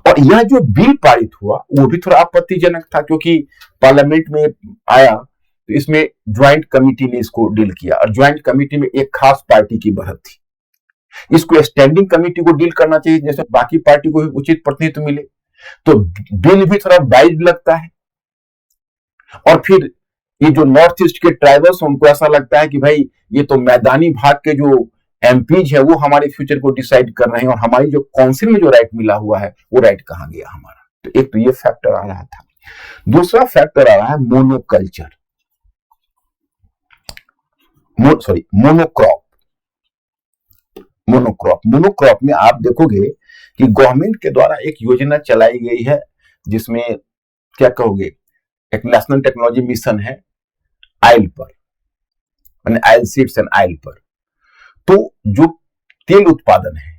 और यह जो बिल पारित हुआ वो भी थोड़ा आपत्तिजनक था, क्योंकि पार्लियामेंट में आया तो इसमें ज्वाइंट कमिटी ने इसको डील किया और ज्वाइंट कमिटी में एक खास पार्टी की बढ़त थी। इसको स्टैंडिंग कमिटी को डील करना चाहिए जैसे बाकी पार्टी को भी उचित प्रतिनिधित्व मिले, तो बिल भी थोड़ा बाइज लगता है। और फिर ये जो नॉर्थ ईस्ट के ट्राइबल्स उनको ऐसा लगता है कि भाई ये तो मैदानी भाग के जो एमपीज है वो हमारे फ्यूचर को डिसाइड कर रहे हैं, और हमारी जो काउंसिल में जो राइट मिला हुआ है वो राइट कहां गया हमारा। तो एक तो ये फैक्टर आ रहा था। दूसरा फैक्टर आ रहा है मोनोकल्चर, मोनोक्रॉप। मोनोक्रॉप में आप देखोगे कि गवर्नमेंट के द्वारा एक योजना चलाई गई है जिसमें क्या कहोगे, एक नेशनल टेक्नोलॉजी मिशन है आयल पर, यानी आयल सीड्स एंड आयल पर। तो जो तेल उत्पादन है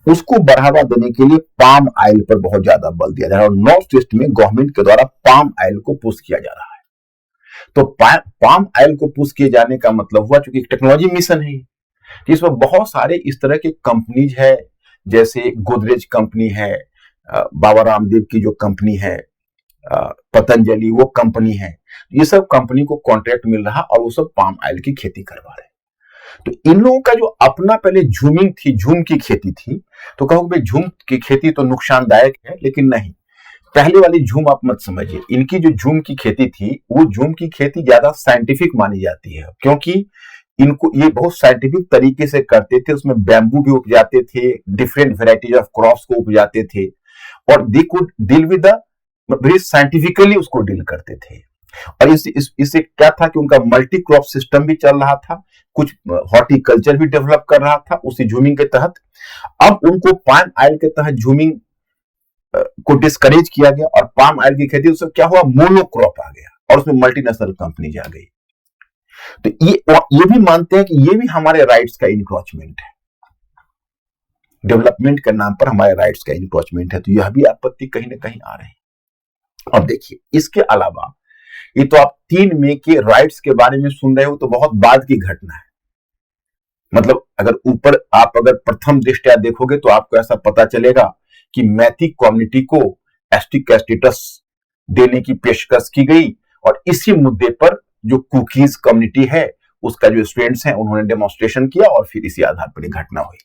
उसको बढ़ावा देने के लिए पाम आयल पर बहुत ज्यादा बल दिया जा रहा है, और नॉर्थ ईस्ट में गवर्नमेंट के द्वारा पाम आयल को पुश किया जा रहा है। तो पाम आयल को पुश किए जाने का मतलब हुआ, चूंकि टेक्नोलॉजी मिशन है, इसमें बहुत सारे इस तरह के कंपनीज है, जैसे गोदरेज कंपनी है, बाबा रामदेव की जो कंपनी है, पतंजलि वो कंपनी है, ये सब कंपनी को कॉन्ट्रैक्ट मिल रहा और वो सब पाम ऑयल की खेती करवा रहे हैं। तो इन लोगों का जो अपना पहले झूमिंग थी, झूम की खेती थी, तो कहोगे झूम की खेती तो नुकसानदायक है, लेकिन नहीं, पहले वाली झूम आप मत समझिए। इनकी जो झूम की खेती थी वो झूम की खेती ज्यादा साइंटिफिक मानी जाती है, क्योंकि इनको ये बहुत साइंटिफिक तरीके से करते थे। उसमें बैम्बू भी उपजाते थे, डिफरेंट वेराइटीज ऑफ क्रॉप्स को उपजाते थे, और they could deal with the very scientifically उसको डील करते थे। और इससे क्या था कि उनका मल्टी क्रॉप सिस्टम भी चल रहा था, कुछ हॉर्टिकल्चर भी डेवलप कर रहा था उसी झूमिंग के तहत। अब उनको पाम ऑयल के तहत झूमिंग को डिस्करेज किया गया, और पाम ऑयल की खेती उससे क्या हुआ, मोनोक्रॉप आ गया, और उसमें मल्टीनेशनल कंपनी आ गई। तो ये भी मानते हैं कि ये भी हमारे राइट्स का इंक्रोचमेंट है, डेवलपमेंट के नाम पर हमारे राइट्स का इंक्रोचमेंट है। तो यह भी आपत्ति कहीं ना कहीं आ रही है। अब देखिए, इसके अलावा ये तो आप 3 मई के राइट्स के बारे में सुन रहे हो, तो बहुत बाद की घटना है। मतलब अगर ऊपर आप अगर प्रथम दृष्टया देखोगे तो आपको ऐसा पता चलेगा कि मैथिक कम्युनिटी को एसटी का स्टेटस देने की पेशकश की गई, और इसी मुद्दे पर जो कुकीज कम्युनिटी है उसका जो स्टूडेंट्स हैं उन्होंने डेमोन्स्ट्रेशन किया, और फिर इसी आधार पर घटना हुई।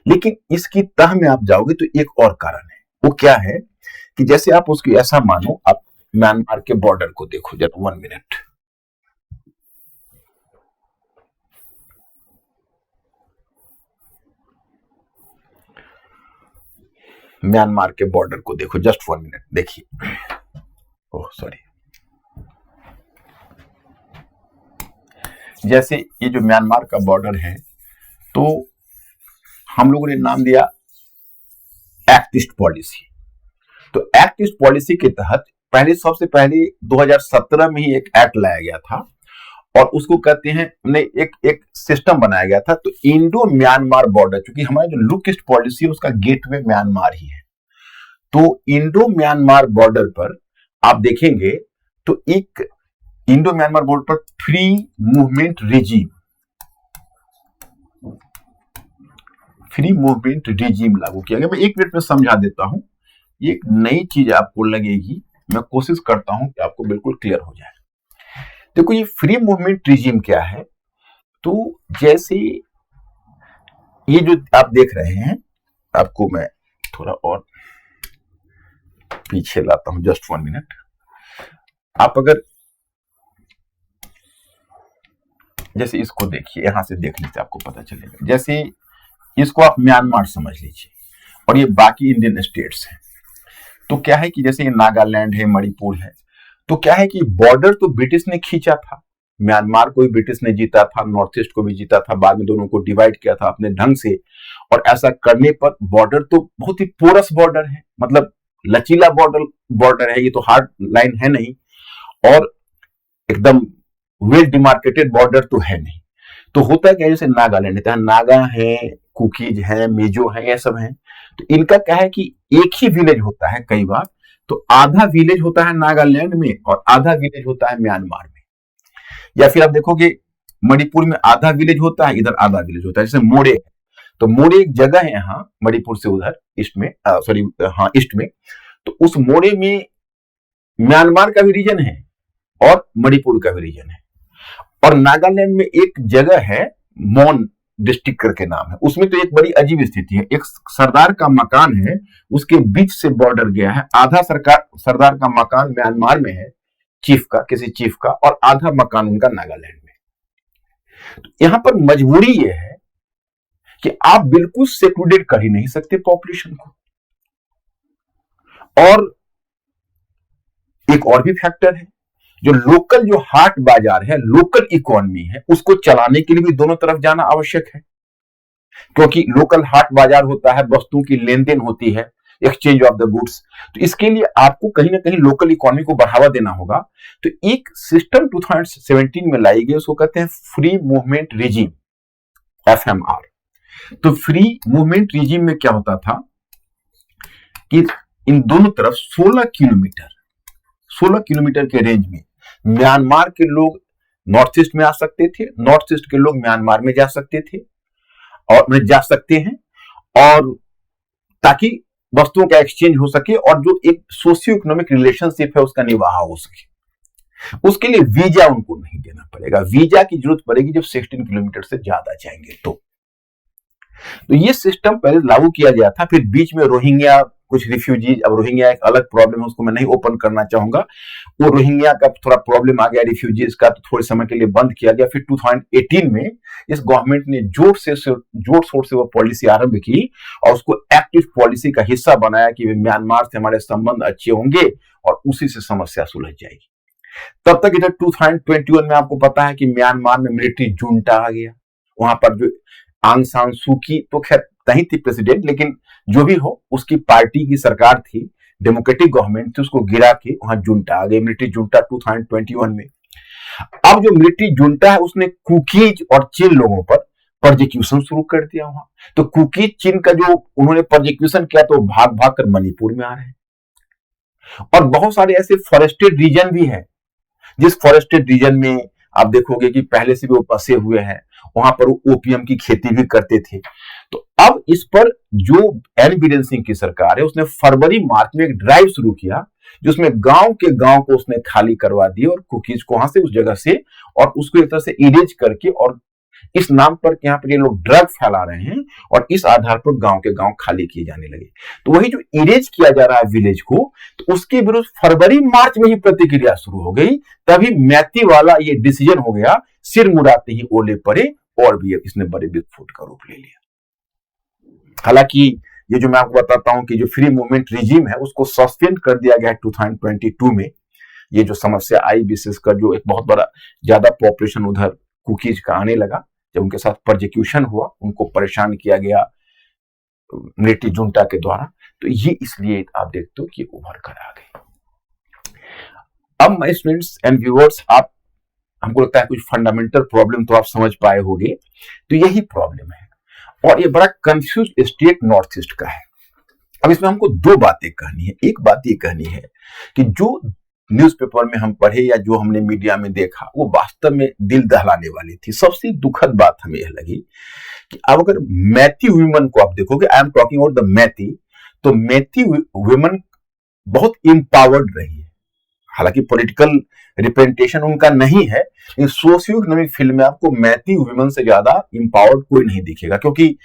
लेकिन इसकी तह में आप जाओगे तो एक और कारण है। वो क्या है कि जैसे आप उसकी ऐसा मानो, आप म्यांमार के बॉर्डर को देखो जरा 1 मिनट। म्यांमार के बॉर्डर को देखो, जस्ट 1 मिनट देखिए। ओह सॉरी, जैसे ये जो म्यांमार का बॉर्डर है, तो हम लोगों ने नाम दिया एक्ट ईस्ट पॉलिसी। तो एक्ट ईस्ट पॉलिसी के तहत सबसे पहले 2017 में ही एक एक्ट लाया गया था, और उसको कहते हैं एक सिस्टम बनाया गया था। तो इंडो म्यांमार बॉर्डर, क्योंकि हमारा जो लुक ईस्ट पॉलिसी है उसका गेटवे म्यांमार ही है, तो इंडो म्यांमार बॉर्डर पर आप देखेंगे तो एक इंडो म्यांमार बॉर्डर पर फ्री मूवमेंट रिजीम लागू किया गया। मैं 1 मिनट में समझा देता हूं, ये एक नई चीज आपको लगेगी, मैं कोशिश करता हूं कि आपको बिल्कुल क्लियर हो जाए। देखो, ये फ्री मूवमेंट रिजीम क्या है। तो जैसे ये जो आप देख रहे हैं, आपको मैं थोड़ा और पीछे लाता हूं, जस्ट 1 मिनट। आप अगर जैसे इसको देखिए, यहां से देखने से आपको पता चलेगा। जैसे इसको आप म्यांमार समझ लीजिए, और ये बाकी इंडियन स्टेट्स हैं। तो क्या है कि जैसे ये नागालैंड है, मणिपुर है, तो क्या है कि बॉर्डर तो ब्रिटिश ने खींचा था, म्यांमार को भी ब्रिटिश ने जीता था, नॉर्थ ईस्ट को भी जीता था, बाद में दोनों को डिवाइड किया था अपने ढंग से। और ऐसा करने पर बॉर्डर तो बहुत ही पोरस बॉर्डर है, मतलब लचीला बॉर्डर है, ये तो हार्ड लाइन है नहीं, और एकदम वेल डिमार्केटेड बॉर्डर तो है नहीं। तो होता है क्या, जैसे नागालैंड है, नागा है, कुकीज है, मिजो है, ये सब है। तो इनका क्या है कि एक ही विलेज होता है कई बार, तो आधा विलेज होता है नागालैंड में और आधा विलेज होता है म्यांमार में। या फिर आप देखोगे मणिपुर में आधा विलेज होता है, इधर आधा विलेज होता है। जैसे मोड़े, तो मोड़े एक जगह है यहाँ मणिपुर से उधर ईस्ट में, ईस्ट में। तो उस मोड़े में म्यांमार का भी रीजन है और मणिपुर का भी रीजन है। और नागालैंड में एक जगह है मोन डिस्ट्रिक्ट करके नाम है, उसमें तो एक बड़ी अजीब स्थिति है। एक सरदार का मकान है, उसके बीच से बॉर्डर गया है, आधा सरदार का मकान म्यांमार में है, चीफ का, किसी चीफ का, और आधा मकान उनका नागालैंड में। तो यहां पर मजबूरी यह है कि आप बिल्कुल सेक्लूडेड कर ही नहीं सकते पॉपुलेशन को। और एक और भी फैक्टर है, जो लोकल जो हाट बाजार है, लोकल इकोनॉमी है, उसको चलाने के लिए भी दोनों तरफ जाना आवश्यक है, क्योंकि लोकल हाट बाजार होता है, वस्तुओं की लेन देन होती है, एक्सचेंज ऑफ द गुड्स। तो इसके लिए आपको कहीं ना कहीं लोकल इकोनॉमी को बढ़ावा देना होगा। तो एक सिस्टम 2017 में लाई गई, उसको कहते हैं फ्री मूवमेंट रिजीम, FMR। तो फ्री मूवमेंट रिजीम में क्या होता था कि इन दोनों तरफ 16 किलोमीटर के रेंज में म्यांमार के लोग नॉर्थ ईस्ट में आ सकते थे, नॉर्थ ईस्ट के लोग म्यांमार में जा सकते थे और जा सकते हैं, और ताकि वस्तुओं का एक्सचेंज हो सके और जो एक सोशियो इकोनॉमिक रिलेशनशिप है उसका निर्वाह हो सके। उसके लिए वीजा उनको नहीं देना पड़ेगा। वीजा की जरूरत पड़ेगी जब 16 किलोमीटर से ज्यादा जाएंगे तो ये सिस्टम पहले लागू किया गया था। फिर बीच में रोहिंग्या कुछ रिफ्यूजीज, अब रोहिंग्या एक अलग प्रॉब्लम है, उसको मैं नहीं ओपन करना चाहूंगा। वो रोहिंग्या का थोड़ा प्रॉब्लम आ गया रिफ्यूजीज का, तो थोड़े समय के लिए बंद किया गया। फिर 2018 में इस गवर्नमेंट ने जोर शोर से वो पॉलिसी आरंभ की और उसको एक्टिव पॉलिसी का हिस्सा बनाया कि म्यांमार से हमारे संबंध अच्छे होंगे और उसी से समस्या सुलझ जाएगी। तब तक इधर 2021 में आपको पता है कि म्यांमार में मिलिट्री जुंटा आ गया। वहां पर जो आंग सान सू की तो खैर नहीं थी प्रेसिडेंट, लेकिन जो भी हो उसकी पार्टी की सरकार थी, डेमोक्रेटिक गवर्नमेंट थी, उसको गिरा के वहां जुंटा आ गई, मिलिट्री जुंटा 2021 में। अब जो मिलिट्री जुंटा है उसने कुकीज और चिन लोगों पर प्रोजिक्यूशन शुरू कर दिया वहां। तो कुकीज चिन का जो उन्होंने प्रोजिक्यूशन किया तो भाग भाग कर मणिपुर में आ रहे हैं। और बहुत सारे ऐसे फॉरेस्टेड रीजन भी है, जिस फॉरेस्टेड रीजन में आप देखोगे कि पहले से भी वो बसे हुए हैं, वहां पर ओपीएम की खेती भी करते थे। तो अब इस पर जो एन बीरेन सिंह की सरकार है उसने फरवरी मार्च में एक ड्राइव शुरू किया, जिसमें गांव के गांव को उसने खाली करवा दिया और कुकीज को वहां से उस जगह से, और उसको एक तरह से इरेज करके, और इस नाम पर यहाँ पर ये लोग ड्रग फैला रहे हैं और इस आधार पर गांव के गांव खाली किए जाने लगे। तो वही जो इरेज किया जा रहा है विलेज को, तो उसके विरुद्ध फरवरी मार्च में ही प्रतिक्रिया शुरू हो गई। तभी मैती वाला ये डिसीजन हो गया, सिर मुड़ाते ही ओले पड़े, और भी इसने बड़े विस्फोट का रूप ले लिया। हालांकि ये जो मैं आपको बताता हूं कि जो फ्री मूवमेंट रिजीम है उसको सस्पेंड कर दिया गया 2022 में। ये जो समस्या आई, विशेषकर जो एक बहुत बड़ा ज्यादा पॉपुलेशन उधर कुकीज का आने लगा, जब उनके साथ परसिक्यूशन हुआ, उनको परेशान किया गया मिलिट्री जुंटा के द्वारा, तो ये इसलिए आप देखते हो कि उभर कर आ गई। अब माय स्टूडेंट्स एंड व्यूअर्स, आप, हमको लगता है कुछ फंडामेंटल प्रॉब्लम तो आप समझ पाए होंगे। तो यही प्रॉब्लम है, और ये बड़ा कंफ्यूज स्टेट नॉर्थ ईस्ट का है। अब इसमें हमको दो बातें कहनी है। एक बात ये कहनी है कि जो न्यूज़पेपर में हम पढ़े या जो हमने मीडिया में देखा वो वास्तव में दिल दहलाने वाली थी। सबसे दुखद बात हमें यह लगी कि अब अगर मैथी वुमेन को आप देखोगे, I am talking about the मैथी, तो मैथी वुमेन बहुत एम्पावर्ड रही है। हालांकि पॉलिटिकल रिप्रेजेंटेशन उनका नहीं है, लेकिन सोशियो इकोनॉमिक फील्ड में आपको मैथी वुमेन से ज्यादा एम्पावर्ड कोई नहीं दिखेगा, क्योंकि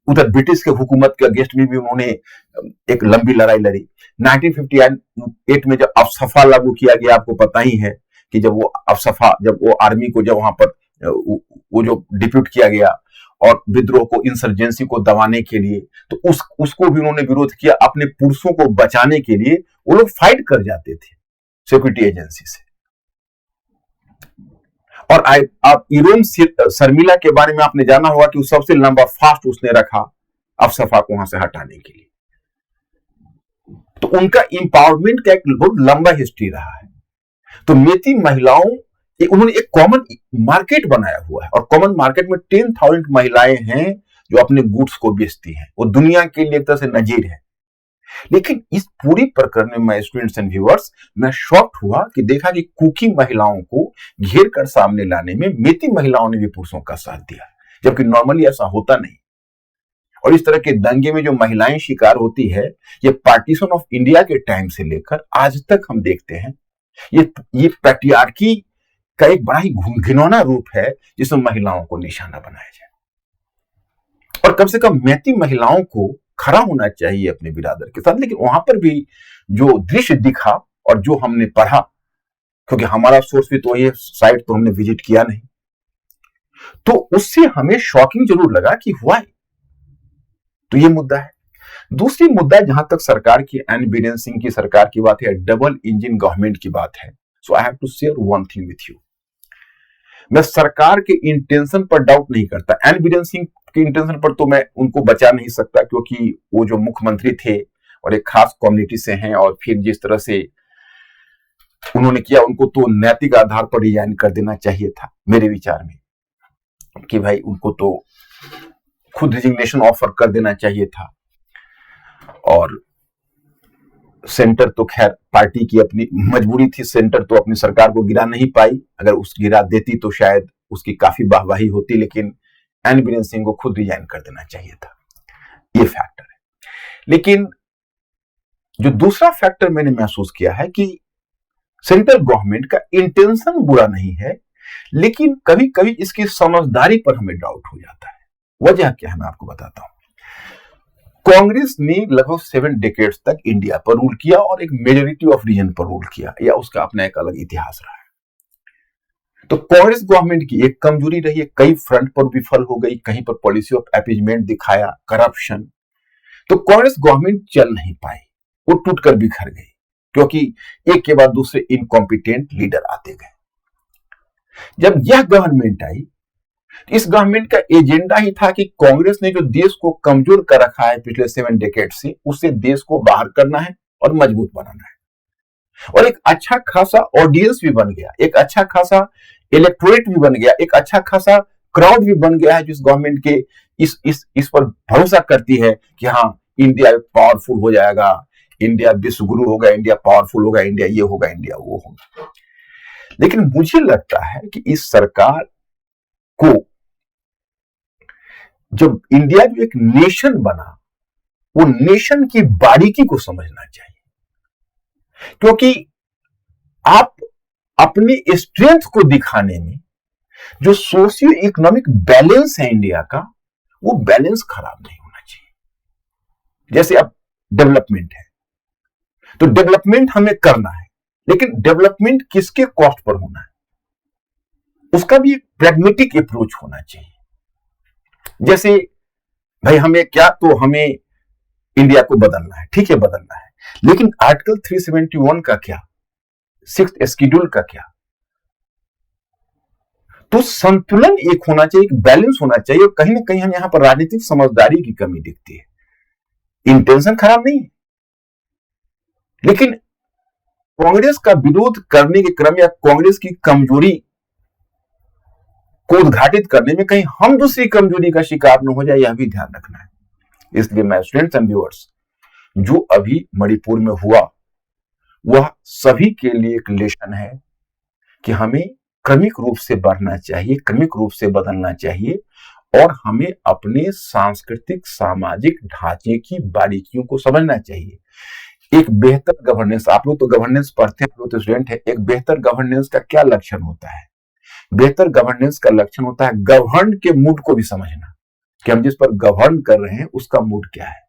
उधर ब्रिटिश के हुकूमत के अगेंस्ट में भी उन्होंने एक लंबी लड़ाई लड़ी। 1958 में जब अफसफा लागू किया गया, आपको पता ही है कि जब वो अफसफा, जब वो आर्मी को जब वहां पर वो जो डिप्यूट किया गया और विद्रोह को, इंसर्जेंसी को दबाने के लिए, तो उसको भी उन्होंने विरोध किया। अपने पुरुषों को बचाने के लिए वो लोग फाइट कर जाते थे सिक्योरिटी एजेंसी से। और आप इरोम शर्मिला के बारे में आपने जाना होगा कि वो सबसे लंबा फास्ट उसने रखा अफसफा को वहां से हटाने के लिए। तो उनका एम्पावरमेंट का एक बहुत लंबा हिस्ट्री रहा है। तो मेती महिलाओं, उन्होंने एक कॉमन मार्केट बनाया हुआ है, और कॉमन मार्केट में 10,000 महिलाएं हैं जो अपने गुड्स को बेचती हैं। वो दुनिया के लिए एक तरह से नजीर है। लेकिन इस पूरी प्रकरण में मैं स्टूडेंट्स एंड व्यूअर्स, मैं शॉक्ड हुआ कि देखा कि कुकी महिलाओं को घेर कर सामने लाने में मेती महिलाओं ने भी पुरुषों का साथ दिया, जबकि नॉर्मली ऐसा होता नहीं। और इस तरह के दंगे में जो महिलाएं शिकार होती है, ये पार्टीशन ऑफ इंडिया के टाइम से लेकर आज तक हम देखते हैं, ये पैट्रियार्की का एक बड़ा ही घिनौना रूप है जिसमें महिलाओं को निशाना बनाया जाए। और कम से कम मैती महिलाओं को खड़ा होना चाहिए अपने बिरादर के साथ। लेकिन वहां पर भी जो दृश्य दिखा और जो हमने पढ़ा, क्योंकि हमारा सोर्स भी तो ये साइट तो हमने विजिट किया नहीं, तो उससे हमें शॉकिंग जरूर लगा कि व्हाई, तो ये मुद्दा है। दूसरी मुद्दा जहां तक सरकार की एन बीरेन सिंह की सरकार की बात है, डबल इंजन गवर्नमेंट की बात है, so I have to share one thing with you. मैं सरकार के इंटेंशन पर डाउट नहीं करता, एन बीरेन सिंह के इंटेंशन पर तो मैं उनको बचा नहीं सकता, क्योंकि वो जो मुख्यमंत्री थे और एक खास कम्युनिटी से हैं, और फिर जिस तरह से उन्होंने किया, उनको तो नैतिक आधार पर रिजाइन कर देना चाहिए था मेरे विचार में, कि भाई उनको तो खुद रिजिग्नेशन ऑफर कर देना चाहिए था। और सेंटर तो खैर पार्टी की अपनी मजबूरी थी, सेंटर तो अपनी सरकार को गिरा नहीं पाई, अगर उस गिरा देती तो शायद उसकी काफी वाहवाही होती, लेकिन एन बीरेन सिंह को खुद रिजाइन कर देना चाहिए था, ये फैक्टर है। लेकिन जो दूसरा फैक्टर मैंने महसूस किया है कि सेंट्रल गवर्नमेंट का इंटेंशन बुरा नहीं है, लेकिन कभी कभी इसकी समझदारी पर हमें डाउट हो जाता है। वजह क्या है मैं आपको बताता हूं। कांग्रेस ने लगभग 7 डेकेड्स तक इंडिया पर रूल किया और एक मेजोरिटी ऑफ रीजन पर रूल किया, या उसका अपना एक अलग इतिहास रहा है। तो कांग्रेस गवर्नमेंट की एक कमजोरी रही है, कई फ्रंट पर विफल हो गई, कहीं पर पॉलिसी ऑफ अपीजमेंट दिखाया, करप्शन, तो कांग्रेस गवर्नमेंट चल नहीं पाई, वो टूटकर बिखर गई, क्योंकि एक के बाद दूसरे इनकॉम्पिटेंट लीडर आते गए। जब यह गवर्नमेंट आई, इस गवर्नमेंट का एजेंडा ही था कि कांग्रेस ने जो देश को कमजोर कर रखा है पिछले 7 डेकेड से, उससे देश को बाहर करना है और मजबूत बनाना है। और एक अच्छा खासा ऑडियंस भी बन गया, एक अच्छा खासा इलेक्टोरेट भी बन गया, एक अच्छा खासा क्राउड भी बन गया है, जिस गवर्नमेंट के इस पर भरोसा करती है कि हाँ, इंडिया पावरफुल हो जाएगा, इंडिया विश्व गुरु होगा, इंडिया पावरफुल होगा, इंडिया ये होगा, इंडिया वो होगा। लेकिन मुझे लगता है कि इस सरकार को जब इंडिया जो एक नेशन बना, वो नेशन की बारीकी को समझना चाहिए, क्योंकि आप अपनी स्ट्रेंथ को दिखाने में जो सोशियो इकोनॉमिक बैलेंस है इंडिया का, वो बैलेंस खराब नहीं होना चाहिए। जैसे अब डेवलपमेंट है, तो डेवलपमेंट हमें करना है, लेकिन डेवलपमेंट किसके कॉस्ट पर होना है, उसका भी एक प्रैग्मेटिक अप्रोच होना चाहिए। जैसे भाई हमें क्या, तो हमें इंडिया को बदलना है, ठीक है बदलना है, लेकिन आर्टिकल 371 का क्या, 6th शेड्यूल का क्या? तो संतुलन एक होना चाहिए, एक बैलेंस होना चाहिए, और कहीं ना कहीं हम यहां पर राजनीतिक समझदारी की कमी दिखती है। इंटेंशन खराब नहीं है, लेकिन कांग्रेस का विरोध करने के क्रम या कांग्रेस की कमजोरी को उद्घाटित करने में कहीं हम दूसरी कमजोरी का शिकार न हो जाए, यह भी ध्यान रखना है। इसलिए मैं स्टूडेंट्स एंड व्यूअर्स, जो अभी मणिपुर में हुआ वह सभी के लिए एक लेसन है कि हमें क्रमिक रूप से बढ़ना चाहिए, क्रमिक रूप से बदलना चाहिए, और हमें अपने सांस्कृतिक सामाजिक ढांचे की बारीकियों को समझना चाहिए। एक बेहतर गवर्नेंस, आप लोग तो गवर्नेंस पढ़ते हैं, आप लोग तो स्टूडेंट है, एक बेहतर गवर्नेंस का क्या लक्षण होता है? बेहतर गवर्नेंस का लक्षण होता है गवर्न के मूड को भी समझना, कि हम जिस पर गवर्न कर रहे हैं उसका मूड क्या है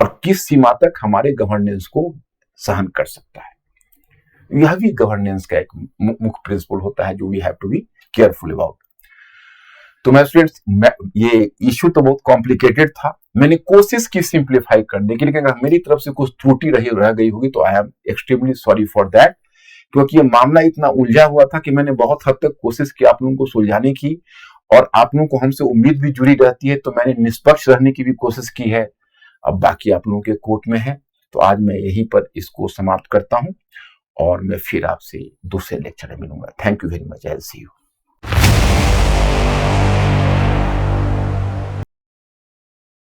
और किस सीमा तक हमारे गवर्नेंस को सहन कर सकता है। यह भी गवर्नेंस का एक मुख्य प्रिंसिपल होता है जो we have to be careful about. तो मैं स्टूडेंट्स, ये इश्यू तो बहुत कॉम्प्लिकेटेड था, मैंने कोशिश की सिंप्लीफाई करने की, लेकिन अगर मेरी तरफ से कुछ त्रुटि रह गई होगी तो I am extremely sorry for that, क्योंकि ये मामला इतना उलझा हुआ था कि मैंने बहुत हद तक कोशिश की आप लोगों को सुलझाने की, और आप लोगों को हमसे उम्मीद भी जुड़ी रहती है, तो मैंने निष्पक्ष रहने की भी कोशिश की है। अब बाकी आप लोगों के कोर्ट में है, तो आज मैं यहीं पर इसको समाप्त करता हूं, और मैं फिर आपसे दूसरे लेक्चर में मिलूंगा। Thank you very much, I will see you.